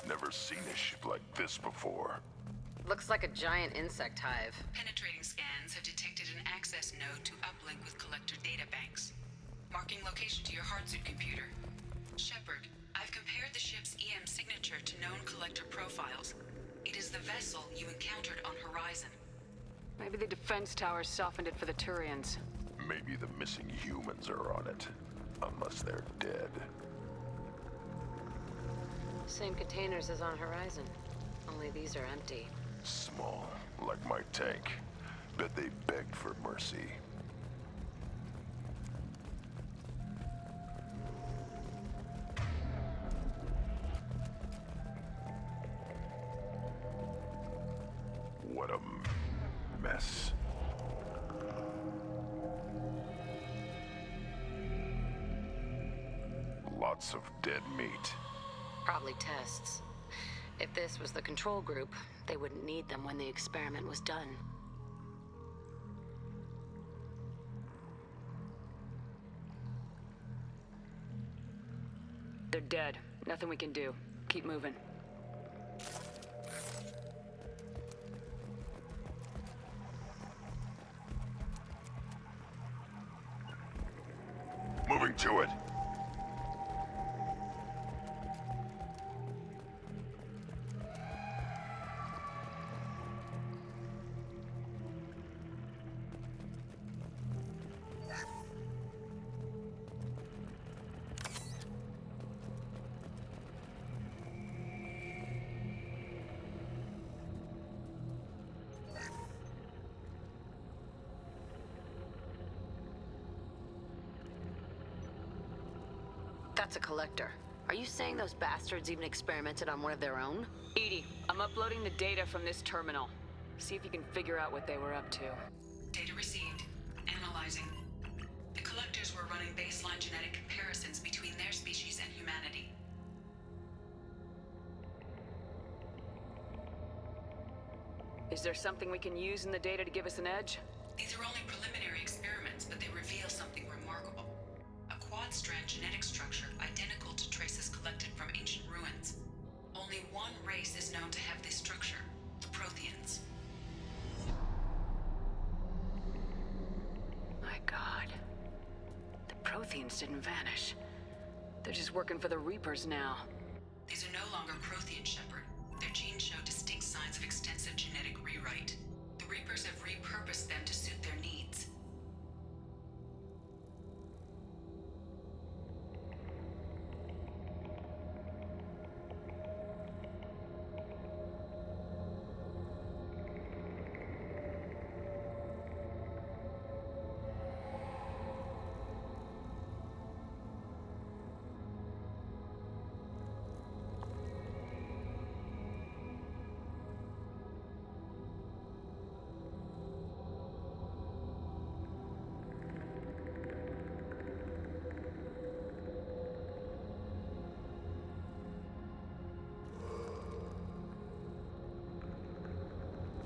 Never seen a ship like this before. Looks like a giant insect hive. Penetrating scans have detected an access node to uplink with Collector to your Heartsuit computer. Shepard, I've compared the ship's EM signature to known collector profiles. It is the vessel you encountered on Horizon. Maybe the defense towers softened it for the Turians. Maybe the missing humans are on it. Unless they're dead. Same containers as on Horizon. Only these are empty. Small, like my tank. Bet they begged for mercy. What a mess. Lots of dead meat. Probably tests. If this was the control group, they wouldn't need them when the experiment was done. They're dead. Nothing we can do. Keep moving. Moving to it. That's a collector. Are you saying those bastards even experimented on one of their own? EDI, I'm uploading the data from this terminal. See if you can figure out what they were up to. Data received. Analyzing. The collectors were running baseline genetic comparisons between their species and humanity. Is there something we can use in the data to give us an edge? These are only preliminary experiments, but they reveal something remarkable. A quad-strand genetic structure identical to traces collected from ancient ruins. Only one race is known to have this structure, the Protheans. My God. The Protheans didn't vanish. They're just working for the Reapers now. These are no longer Prothean, Shepard. Their genes show distinct signs of extensive genetic rewrite. The Reapers have repurposed them to suit their needs.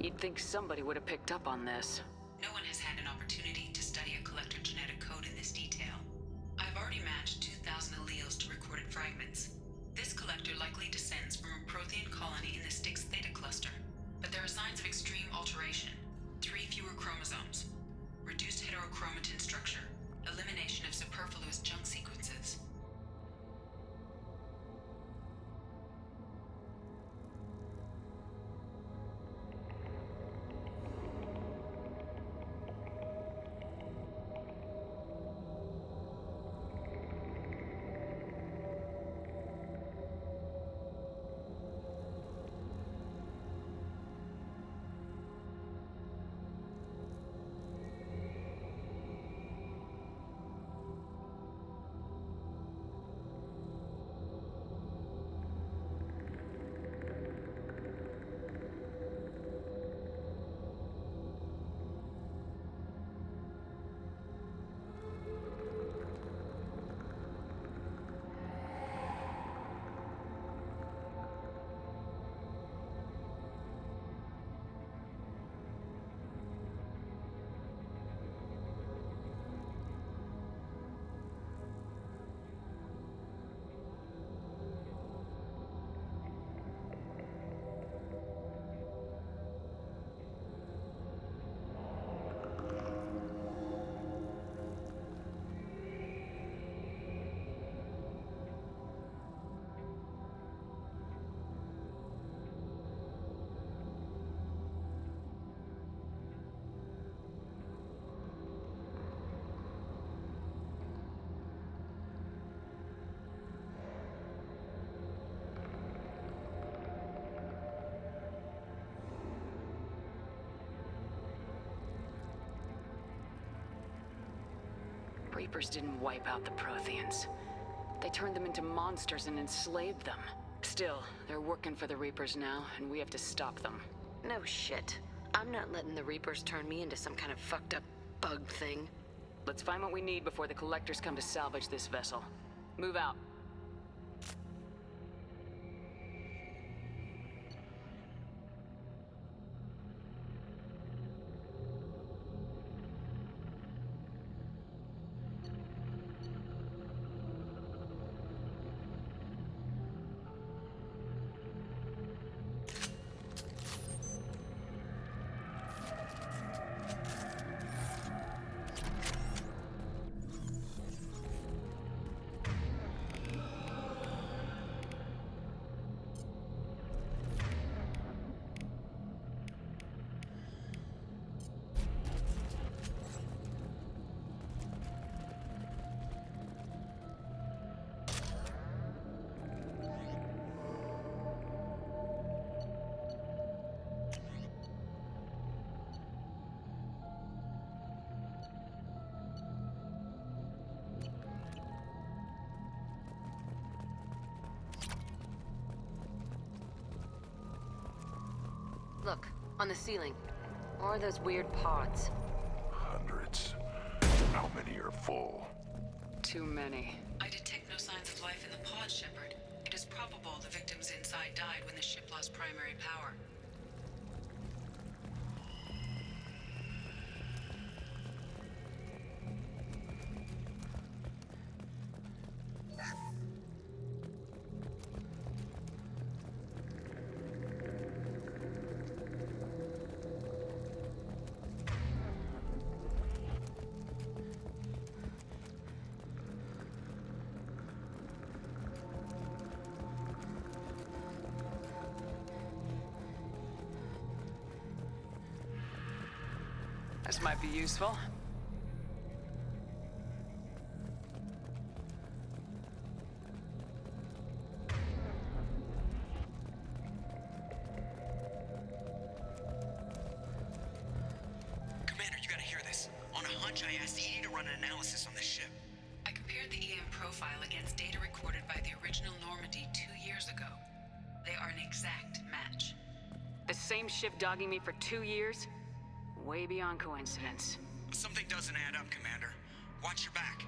You'd think somebody would have picked up on this. No one has had an opportunity to study a collector genetic code in this detail. I've already matched 2,000 alleles to recorded fragments. This collector likely descends from a Prothean colony in the Styx Theta cluster. But there are signs of extreme alteration. 3 fewer chromosomes. Reduced heterochromatin structure. Elimination of superfluous junk sequences. Reapers didn't wipe out the Protheans. They turned them into monsters and enslaved them. Still, they're working for the Reapers now, and we have to stop them. No shit. I'm not letting the Reapers turn me into some kind of fucked up bug thing. Let's find what we need before the Collectors come to salvage this vessel. Move out. Look, on the ceiling. Or those weird pods. Hundreds. How many are full? Too many. I detect no signs of life in the pod, Shepard. It is probable the victims inside died when the ship lost primary power. This might be useful. Commander, you gotta hear this. On a hunch, I asked EDI to run an analysis on this ship. I compared the EM profile against data recorded by the original Normandy 2 years ago. They are an exact match. The same ship dogging me for 2 years? Way beyond coincidence. Something doesn't add up, Commander. Watch your back.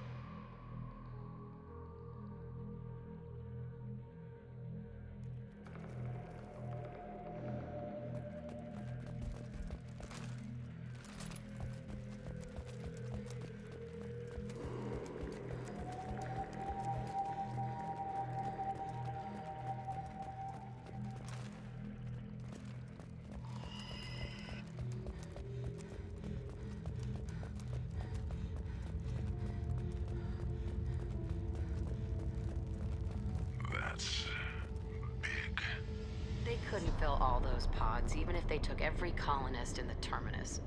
They couldn't fill all those pods, even if they took every colonist in the Terminus.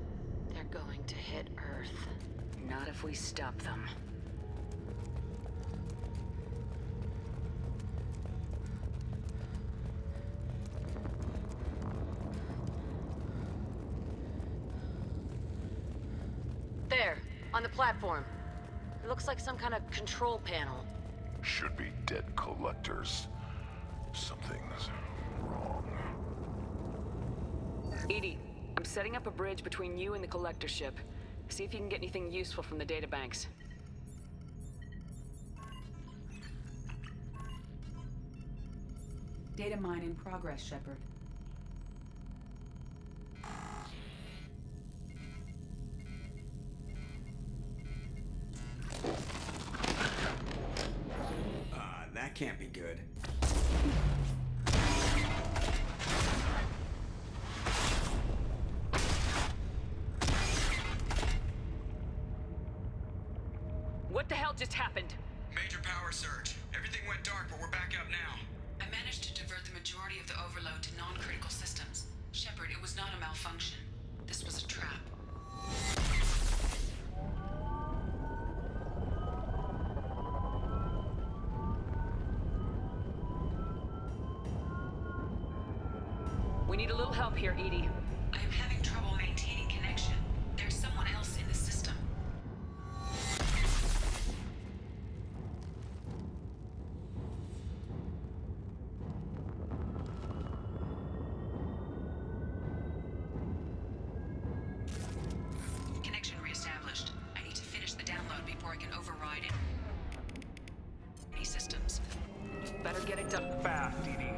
They're going to hit Earth. Not if we stop them. There, on the platform. It looks like some kind of control panel. Should be dead collectors. Something's wrong. EDI, I'm setting up a bridge between you and the Collector ship. See if you can get anything useful from the databanks. Data mine in progress, Shepard. That can't be good. What the hell just happened? Major power surge. Everything went dark, but we're back up now. I managed to divert the majority of the overload to non-critical systems. Shepard, it was not a malfunction. This was a trap. We need a little help here, EDI. I am having trouble maintaining connection. There's someone else in the system. get it done. Fast, Edie.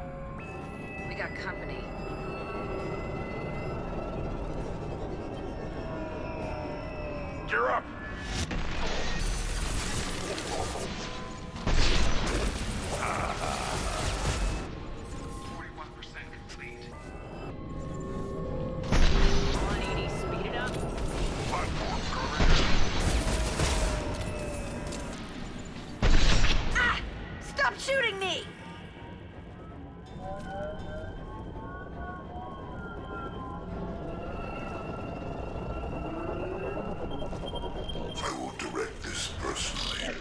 We got company. Gear up! Stop shooting me! I will direct this personally.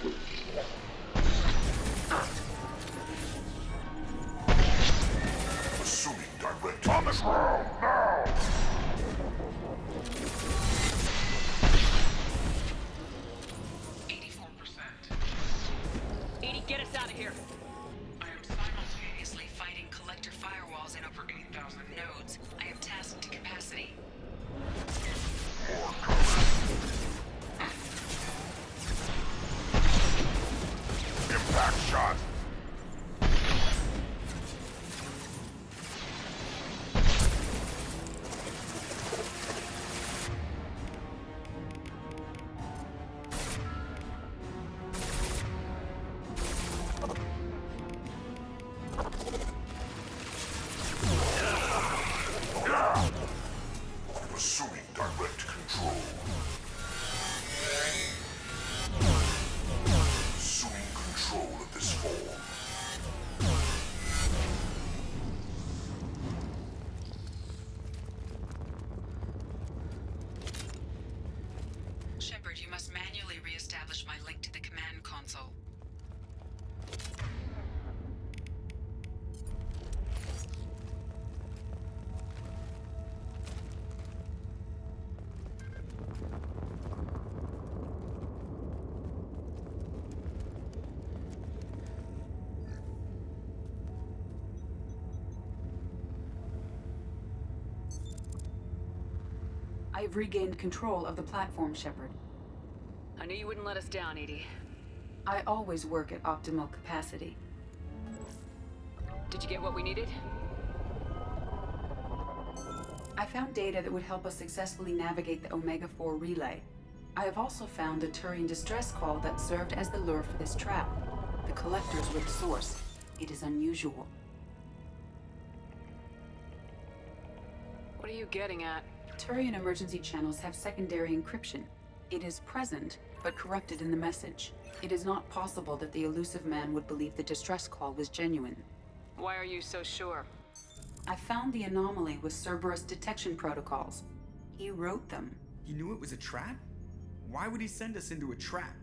Assuming direct. On the ground, now! Edie, get us out of here. I am simultaneously fighting collector firewalls in over 8,000 nodes. I am tasked to capacity. Impact shot! Assuming direct control. Assuming control of this form. Shepard, you must manually re-establish my link to the command console. I've regained control of the platform, Shepard. I knew you wouldn't let us down, Edie. I always work at optimal capacity. Did you get what we needed? I found data that would help us successfully navigate the Omega-4 relay. I have also found a Turian distress call that served as the lure for this trap. The collectors were the source. It is unusual. What are you getting at? Turian emergency channels have secondary encryption. It is present, but corrupted in the message. It is not possible that the elusive man would believe the distress call was genuine. Why are you so sure? I found the anomaly with Cerberus detection protocols. He wrote them. He knew it was a trap? Why would he send us into a trap?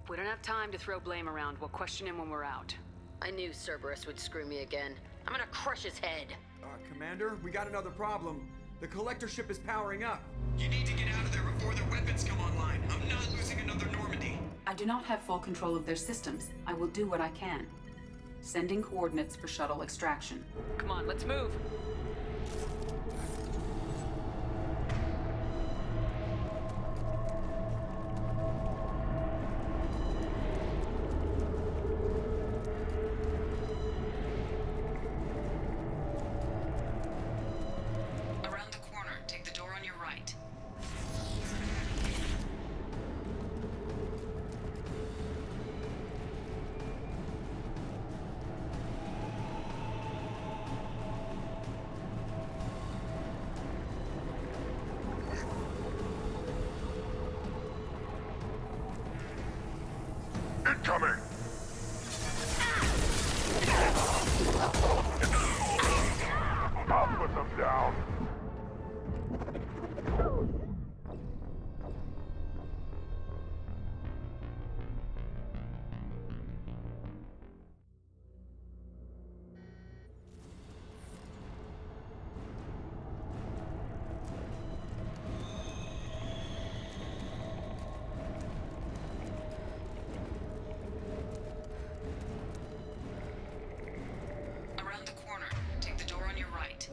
We don't have time to throw blame around. We'll question him when we're out. I knew Cerberus would screw me again. I'm gonna crush his head. Commander, we got another problem. The collector ship is powering up. You need to get out of there before their weapons come online. I'm not losing another Normandy. I do not have full control of their systems. I will do what I can. Sending coordinates for shuttle extraction. Come on, let's move. Around the corner, take the door on your right. Incoming! I'll put them down. Around the corner, take the door on your right.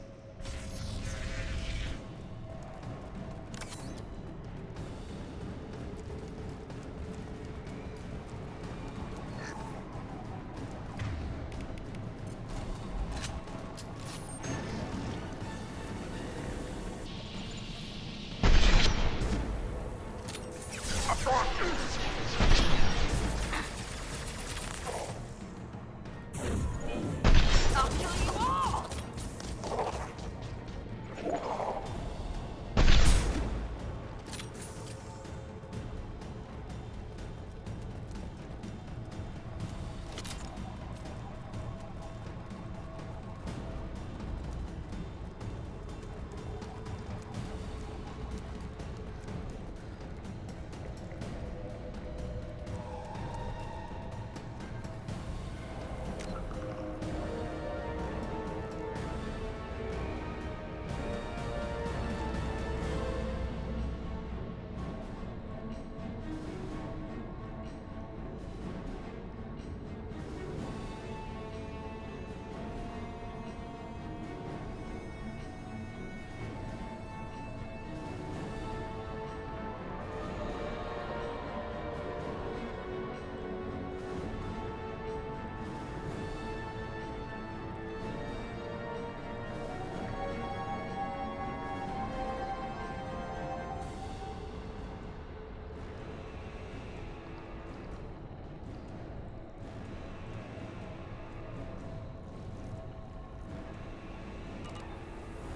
I'll kill you all!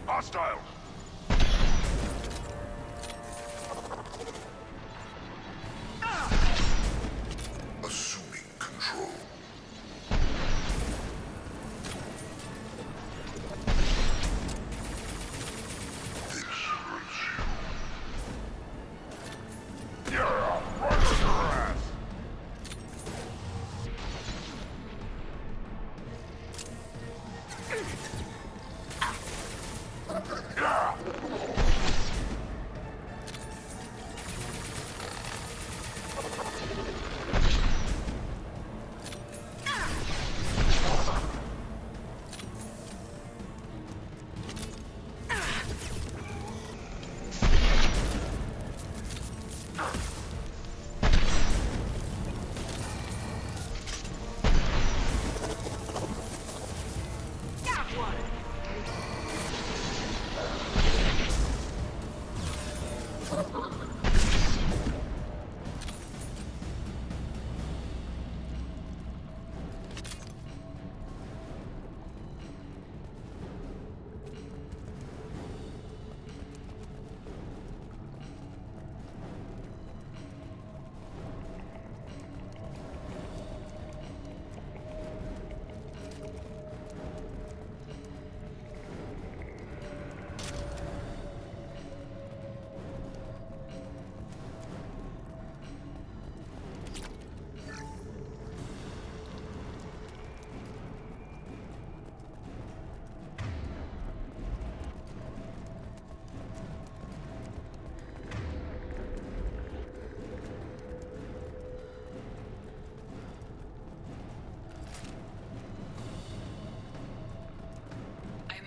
Hostile! Assuming control. This hurts you. Yeah, right on your ass!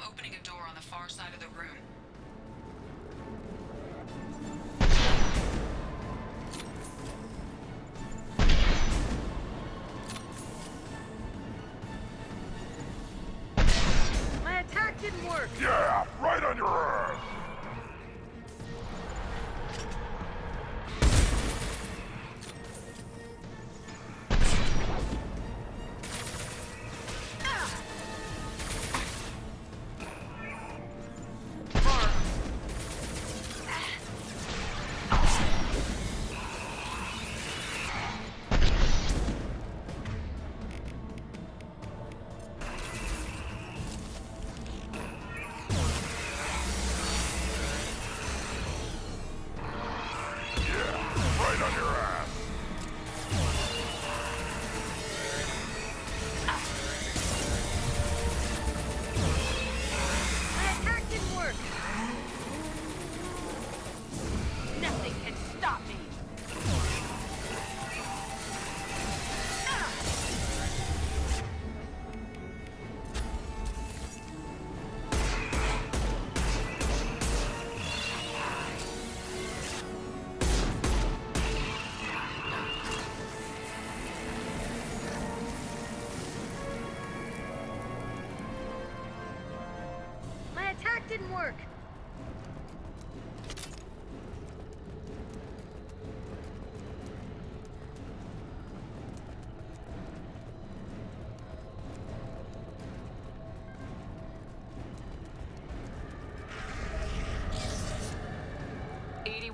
Opening a door on the far side of the room. My attack didn't work! Yeah, right on your ass! didn't work.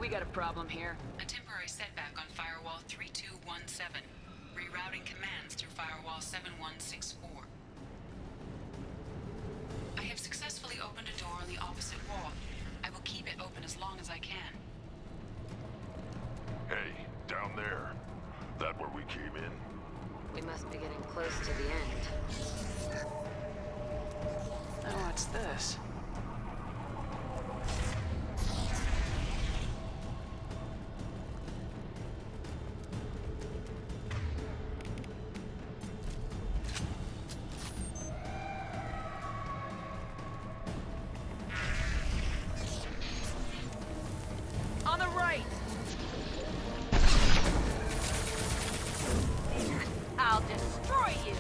We got a problem here. A temporary setback on Firewall 3217. Rerouting commands through Firewall 7164. I have successfully opened a door on the opposite wall. I will keep it open as long as I can. Hey, down there. That where we came in? We must be getting close to the end. Oh, what's this? On the right! I'll destroy you!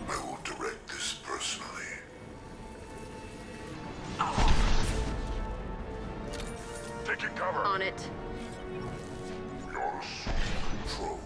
I will direct this personally. Taking cover. On it. You're control.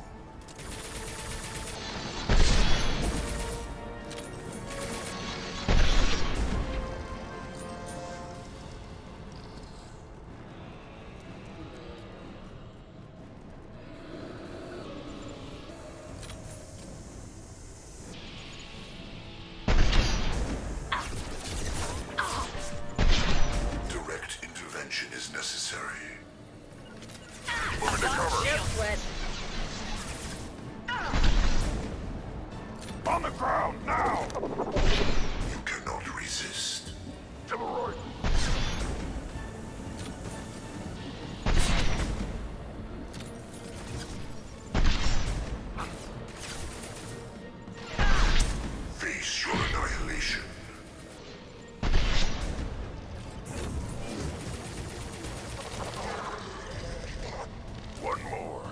Direct intervention is necessary. Moving to cover. On the ground, now! You cannot resist. To the right. Face your annihilation. One more.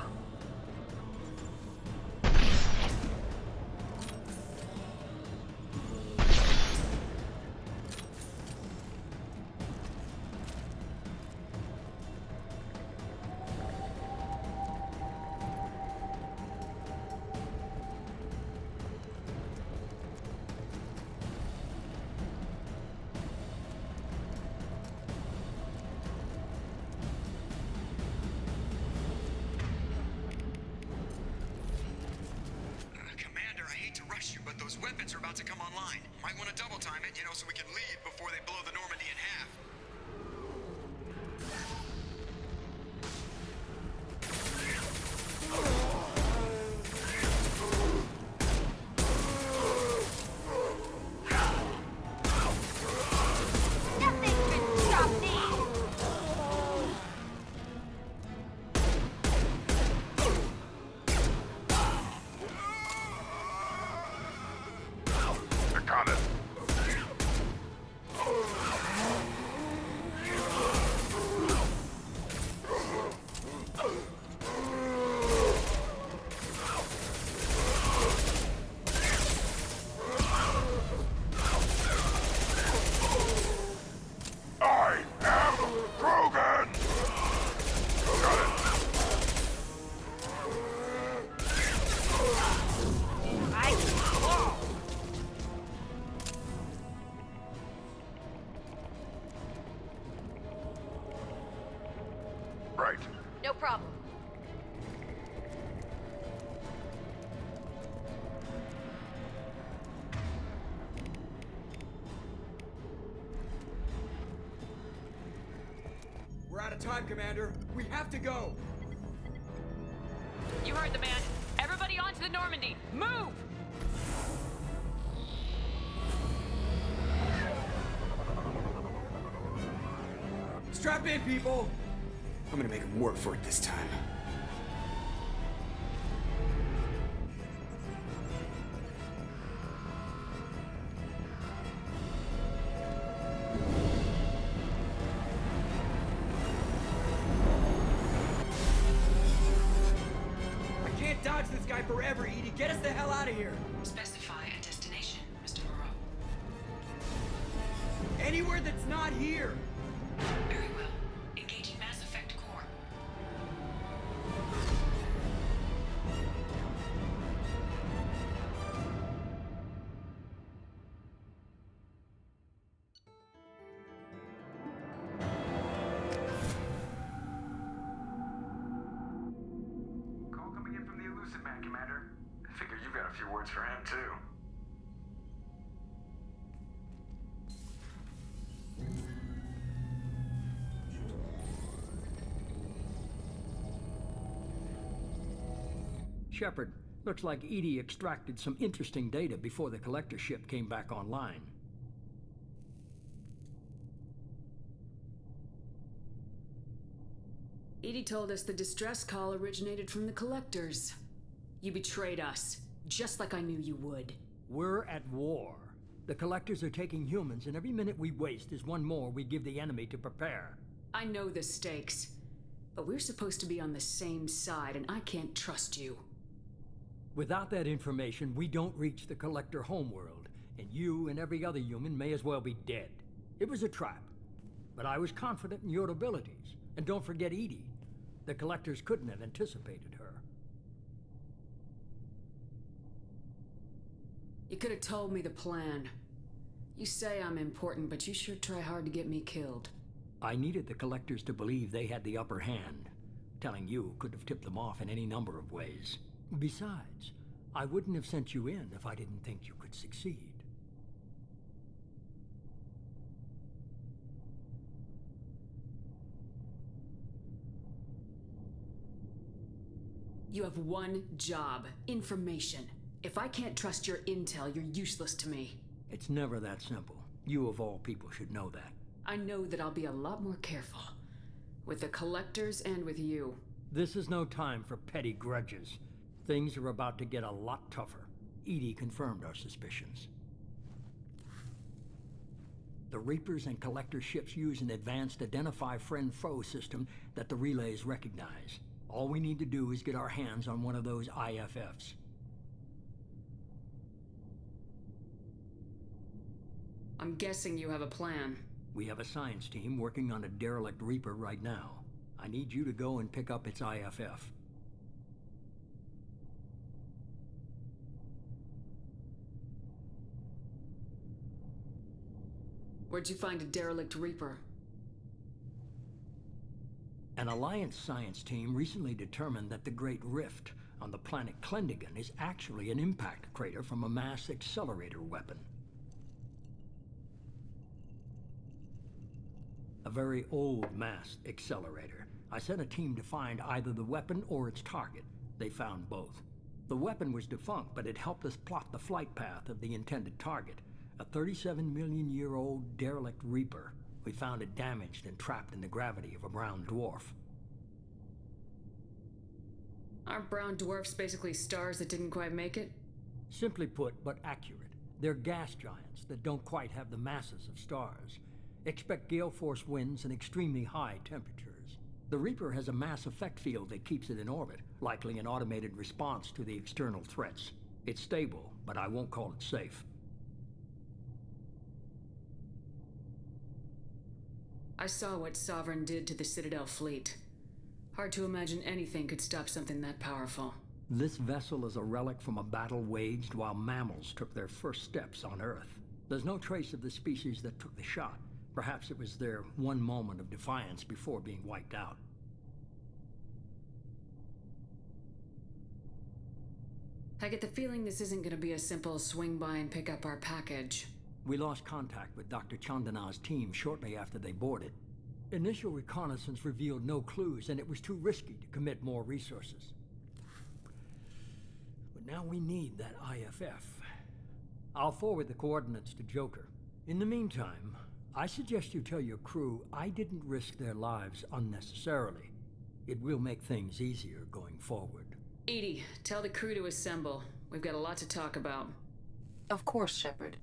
Commander, I hate to rush you, but those weapons are about to come online. Might want to double time it, so we can leave before they blow the Normandy in half. I got it. I am Krogan! Got it. Right. No problem. We're out of time, Commander. We have to go. You heard the man. Everybody onto the Normandy. Move! Strap in, people. I'm gonna make them work for it this time. I can't dodge this guy forever, Edie. Get us the hell out of here. Specify a destination, Mr. Moreau. Anywhere that's not here! Very well. Engaging Mass Effect core. Call coming in from the Elusive Man, Commander. I figure you've got a few words for him, too. Shepard, looks like EDI extracted some interesting data before the collector ship came back online. EDI told us the distress call originated from the collectors. You betrayed us, just like I knew you would. We're at war. The collectors are taking humans, and every minute we waste is one more we give the enemy to prepare. I know the stakes, but we're supposed to be on the same side, and I can't trust you. Without that information, we don't reach the collector homeworld, and you and every other human may as well be dead. It was a trap, but I was confident in your abilities. And don't forget EDI. The collectors couldn't have anticipated her. You could have told me the plan. You say I'm important, but you sure try hard to get me killed. I needed the collectors to believe they had the upper hand. Telling you could have tipped them off in any number of ways. Besides, I wouldn't have sent you in if I didn't think you could succeed. You have one job: information. If I can't trust your intel, you're useless to me. It's never that simple. You of all people should know that. I know that I'll be a lot more careful. With the collectors and with you. This is no time for petty grudges. Things are about to get a lot tougher. EDI confirmed our suspicions. The Reapers and Collector ships use an advanced Identify Friend-Foe system that the relays recognize. All we need to do is get our hands on one of those IFFs. I'm guessing you have a plan. We have a science team working on a derelict Reaper right now. I need you to go and pick up its IFF. Where'd you find a derelict Reaper? An Alliance science team recently determined that the Great Rift on the planet Klendagon is actually an impact crater from a mass accelerator weapon. A very old mass accelerator. I sent a team to find either the weapon or its target. They found both. The weapon was defunct, but it helped us plot the flight path of the intended target. A 37-million-year-old derelict Reaper. We found it damaged and trapped in the gravity of a brown dwarf. Aren't brown dwarfs basically stars that didn't quite make it? Simply put, but accurate. They're gas giants that don't quite have the masses of stars. Expect gale force winds and extremely high temperatures. The Reaper has a mass effect field that keeps it in orbit, likely an automated response to the external threats. It's stable, but I won't call it safe. I saw what Sovereign did to the Citadel fleet. Hard to imagine anything could stop something that powerful. This vessel is a relic from a battle waged while mammals took their first steps on Earth. There's no trace of the species that took the shot. Perhaps it was their one moment of defiance before being wiped out. I get the feeling this isn't going to be a simple swing by and pick up our package. We lost contact with Dr. Chandana's team shortly after they boarded. Initial reconnaissance revealed no clues, and it was too risky to commit more resources. But now we need that IFF. I'll forward the coordinates to Joker. In the meantime, I suggest you tell your crew I didn't risk their lives unnecessarily. It will make things easier going forward. EDI, tell the crew to assemble. We've got a lot to talk about. Of course, Shepard.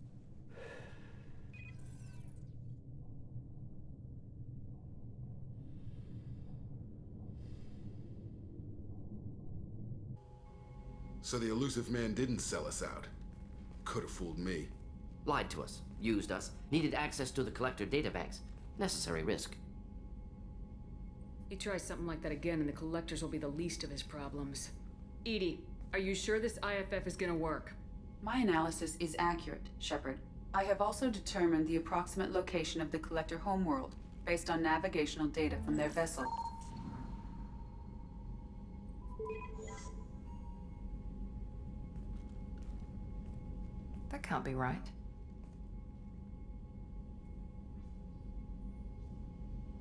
So the Elusive Man didn't sell us out. Could have fooled me. Lied to us, used us, needed access to the Collector databanks. Necessary risk. He tries something like that again and the Collectors will be the least of his problems. EDI, are you sure this IFF is gonna work? My analysis is accurate, Shepard. I have also determined the approximate location of the Collector homeworld, based on navigational data from their vessel. That can't be right.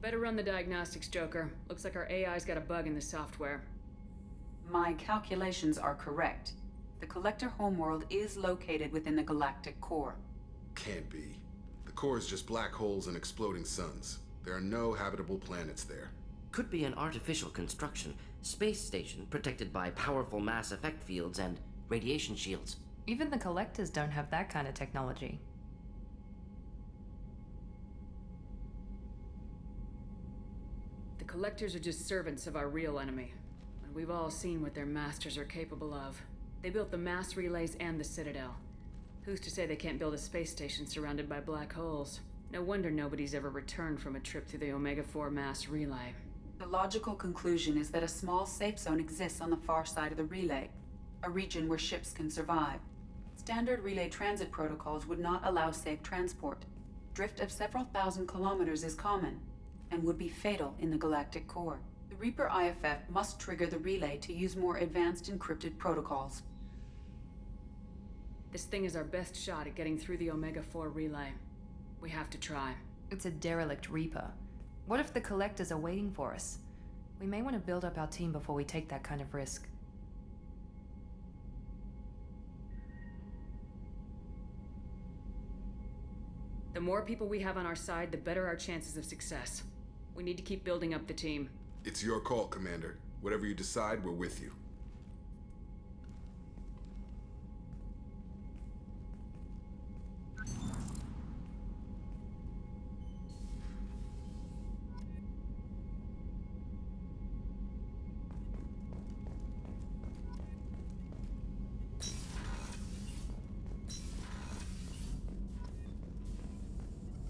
Better run the diagnostics, Joker. Looks like our AI's got a bug in the software. My calculations are correct. The Collector homeworld is located within the galactic core. Can't be. The core is just black holes and exploding suns. There are no habitable planets there. Could be an artificial construction, space station protected by powerful mass effect fields and radiation shields. Even the Collectors don't have that kind of technology. The Collectors are just servants of our real enemy. And we've all seen what their masters are capable of. They built the mass relays and the Citadel. Who's to say they can't build a space station surrounded by black holes? No wonder nobody's ever returned from a trip through the Omega-4 mass relay. The logical conclusion is that a small safe zone exists on the far side of the relay, a region where ships can survive. Standard relay transit protocols would not allow safe transport. Drift of several thousand kilometers is common, and would be fatal in the galactic core. The Reaper IFF must trigger the relay to use more advanced encrypted protocols. This thing is our best shot at getting through the Omega-4 relay. We have to try. It's a derelict Reaper. What if the Collectors are waiting for us? We may want to build up our team before we take that kind of risk. The more people we have on our side, the better our chances of success. We need to keep building up the team. It's your call, Commander. Whatever you decide, we're with you.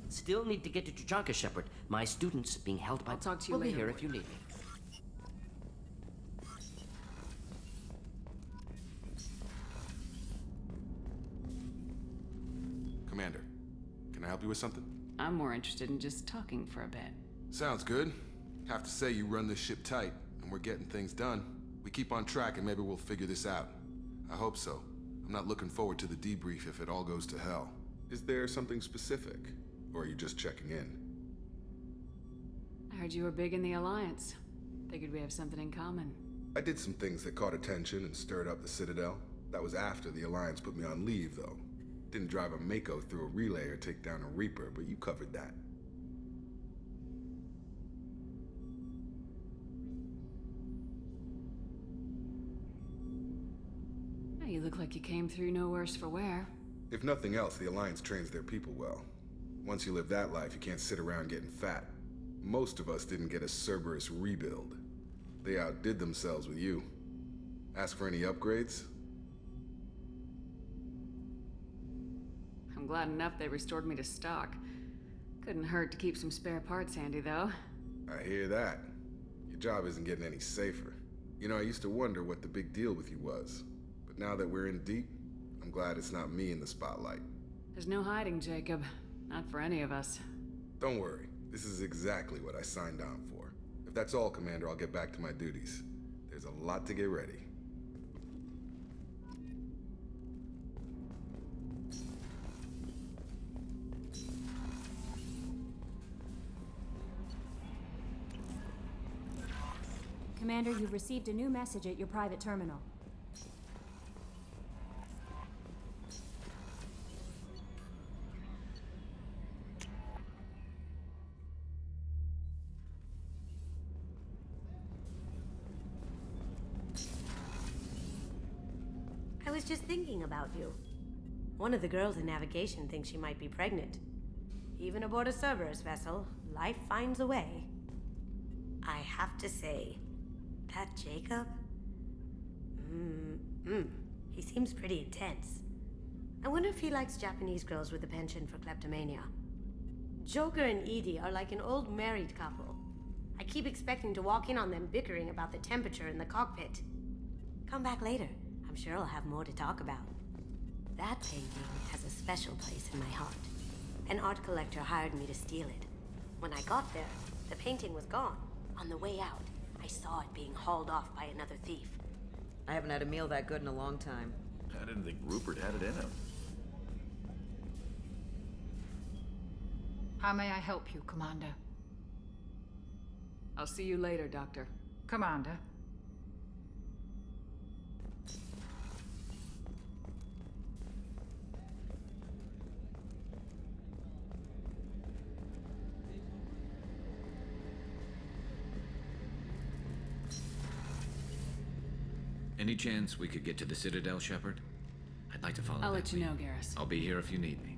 Still need to get to Tuchanka, Shepard. My student's being held by... I'll talk to you later. later. We'll be here if you need me. Commander, can I help you with something? I'm more interested in just talking for a bit. Sounds good. Have to say you run this ship tight, and we're getting things done. We keep on track and maybe we'll figure this out. I hope so. I'm not looking forward to the debrief if it all goes to hell. Is there something specific? Or are you just checking in? I heard you were big in the Alliance. Figured we have something in common. I did some things that caught attention and stirred up the Citadel. That was after the Alliance put me on leave, though. Didn't drive a Mako through a relay or take down a Reaper, but you covered that. You look like you came through no worse for wear. If nothing else, the Alliance trains their people well. Once you live that life, you can't sit around getting fat. Most of us didn't get a Cerberus rebuild. They outdid themselves with you. Ask for any upgrades? I'm glad enough they restored me to stock. Couldn't hurt to keep some spare parts handy, though. I hear that. Your job isn't getting any safer. You know, I used to wonder what the big deal with you was. But now that we're in deep, I'm glad it's not me in the spotlight. There's no hiding, Jacob. Not for any of us. Don't worry. This is exactly what I signed on for. If that's all, Commander, I'll get back to my duties. There's a lot to get ready. Commander, you've received a new message at your private terminal. I was just thinking about you. One of the girls in navigation thinks she might be pregnant. Even aboard a Cerberus vessel, life finds a way. I have to say, that Jacob? He seems pretty intense. I wonder if he likes Japanese girls with a penchant for kleptomania. Joker and Edie are like an old married couple. I keep expecting to walk in on them bickering about the temperature in the cockpit. Come back later. I'm sure I'll have more to talk about. That painting has a special place in my heart. An art collector hired me to steal it. When I got there, the painting was gone. On the way out, I saw it being hauled off by another thief. I haven't had a meal that good in a long time. I didn't think Rupert had it in him. How may I help you, Commander? I'll see you later, Doctor. Commander. Any chance we could get to the Citadel, Shepard? I'd like to follow I'll that let you lead. know, Garrus. I'll be here if you need me.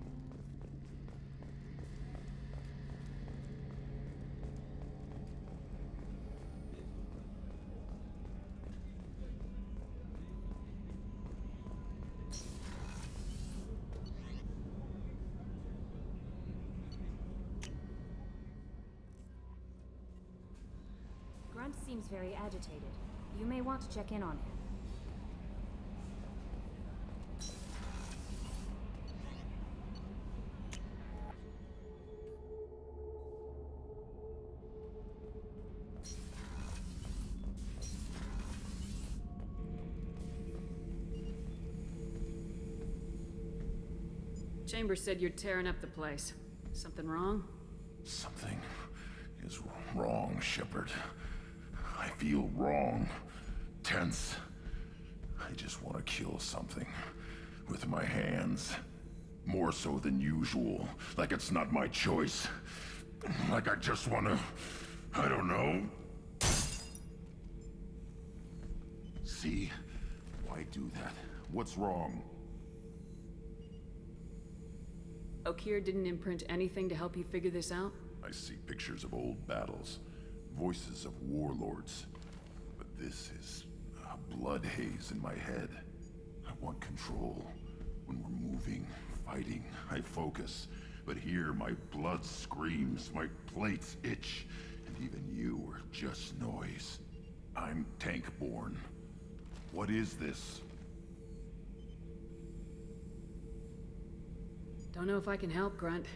Grunt seems very agitated. You may want to check in on him. Chambers said you're tearing up the place. Something wrong? Something is wrong, Shepard. I feel wrong. Tense. I just want to kill something. With my hands. More so than usual. Like it's not my choice. Like I just want to... I don't know. See? Why do that? What's wrong? Okeer didn't imprint anything to help you figure this out? I see pictures of old battles. Voices of warlords. But this is a blood haze in my head. I want control. When we're moving, fighting, I focus. But here my blood screams, my plates itch, and even you are just noise. I'm tank-born. What is this? Don't know if I can help, Grunt.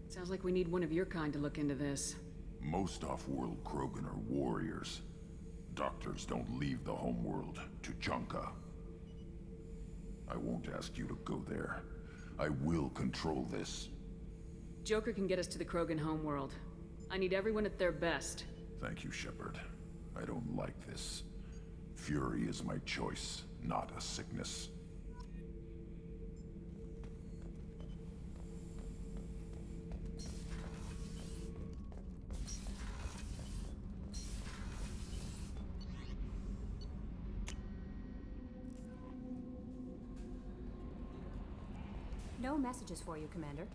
Sounds like we need one of your kind to look into this. Most off-world Krogan are warriors. Doctors don't leave the homeworld to Junka. I won't ask you to go there. I will control this. Joker can get us to the Krogan homeworld. I need everyone at their best. Thank you, Shepard. I don't like this. Fury is my choice, not a sickness. No messages for you, Commander.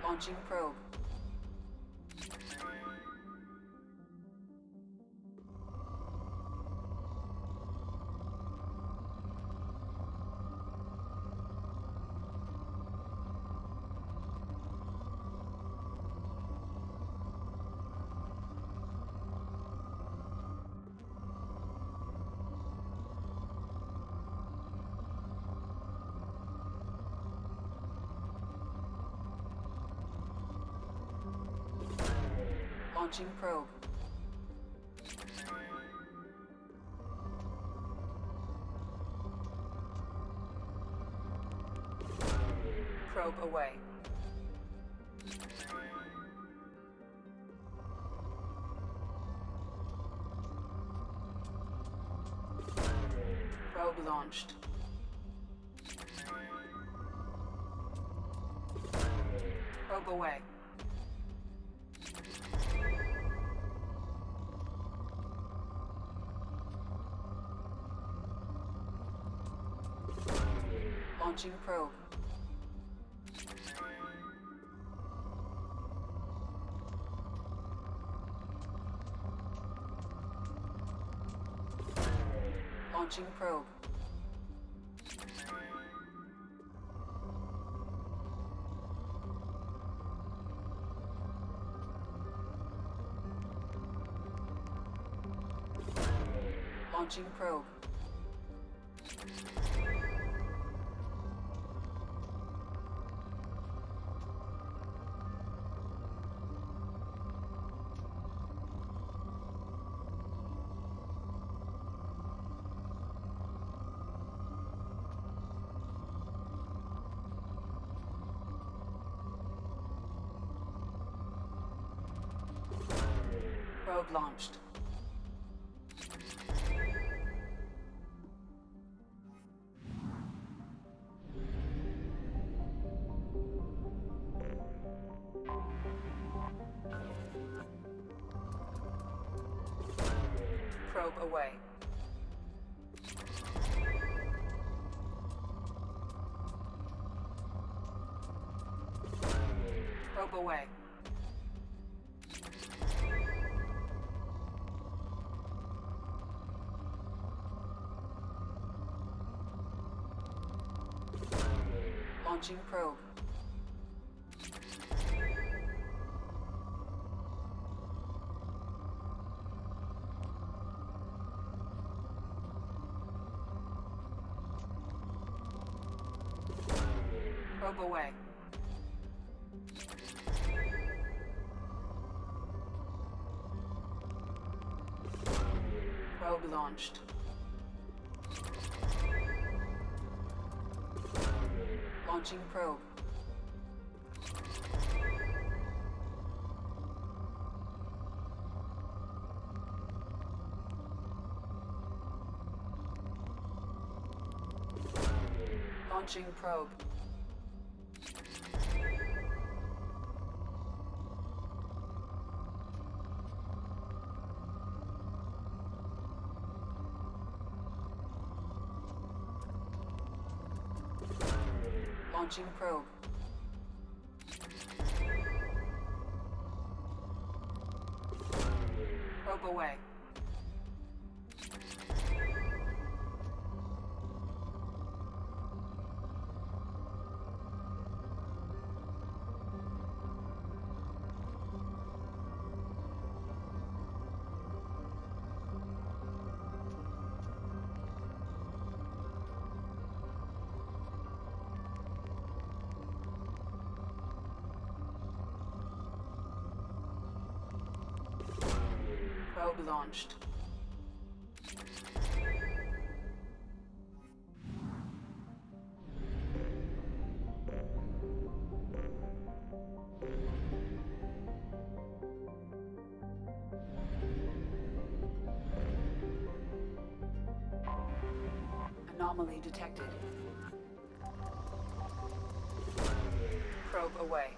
Launching probe. Launching probe. Probe away. Probe launched. Probe away. Launching probe. Launching probe. Launching probe. Probe launched. Probe away. Probe away. Launching probe. Probe away. Probe launched. Launching probe. Launching probe. Launching probe. Probe away. Probe launched. Anomaly detected. Probe away.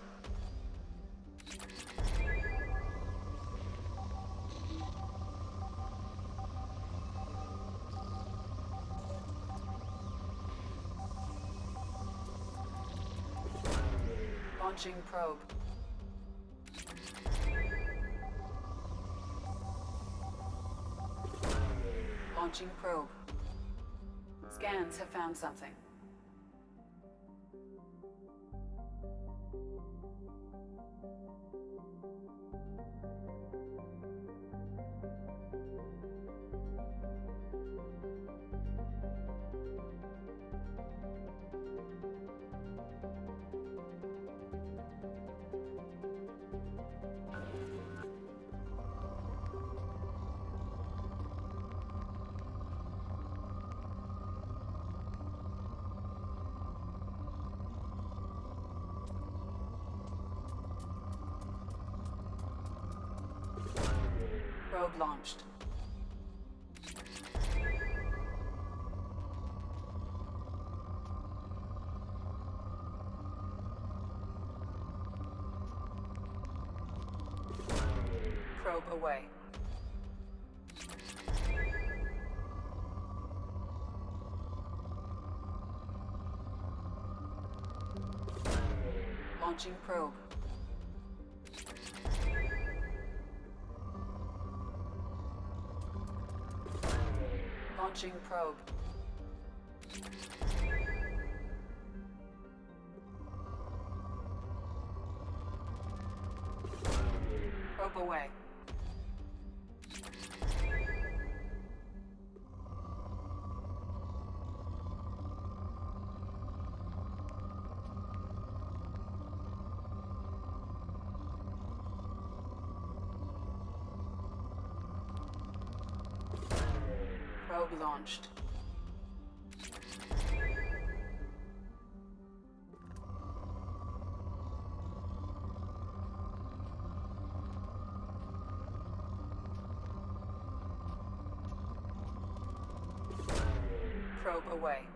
Launching probe. Launching probe. Scans have found something. Probe launched. Probe away. Launching probe. Launching probe. Probe away. Probe launched. Probe away.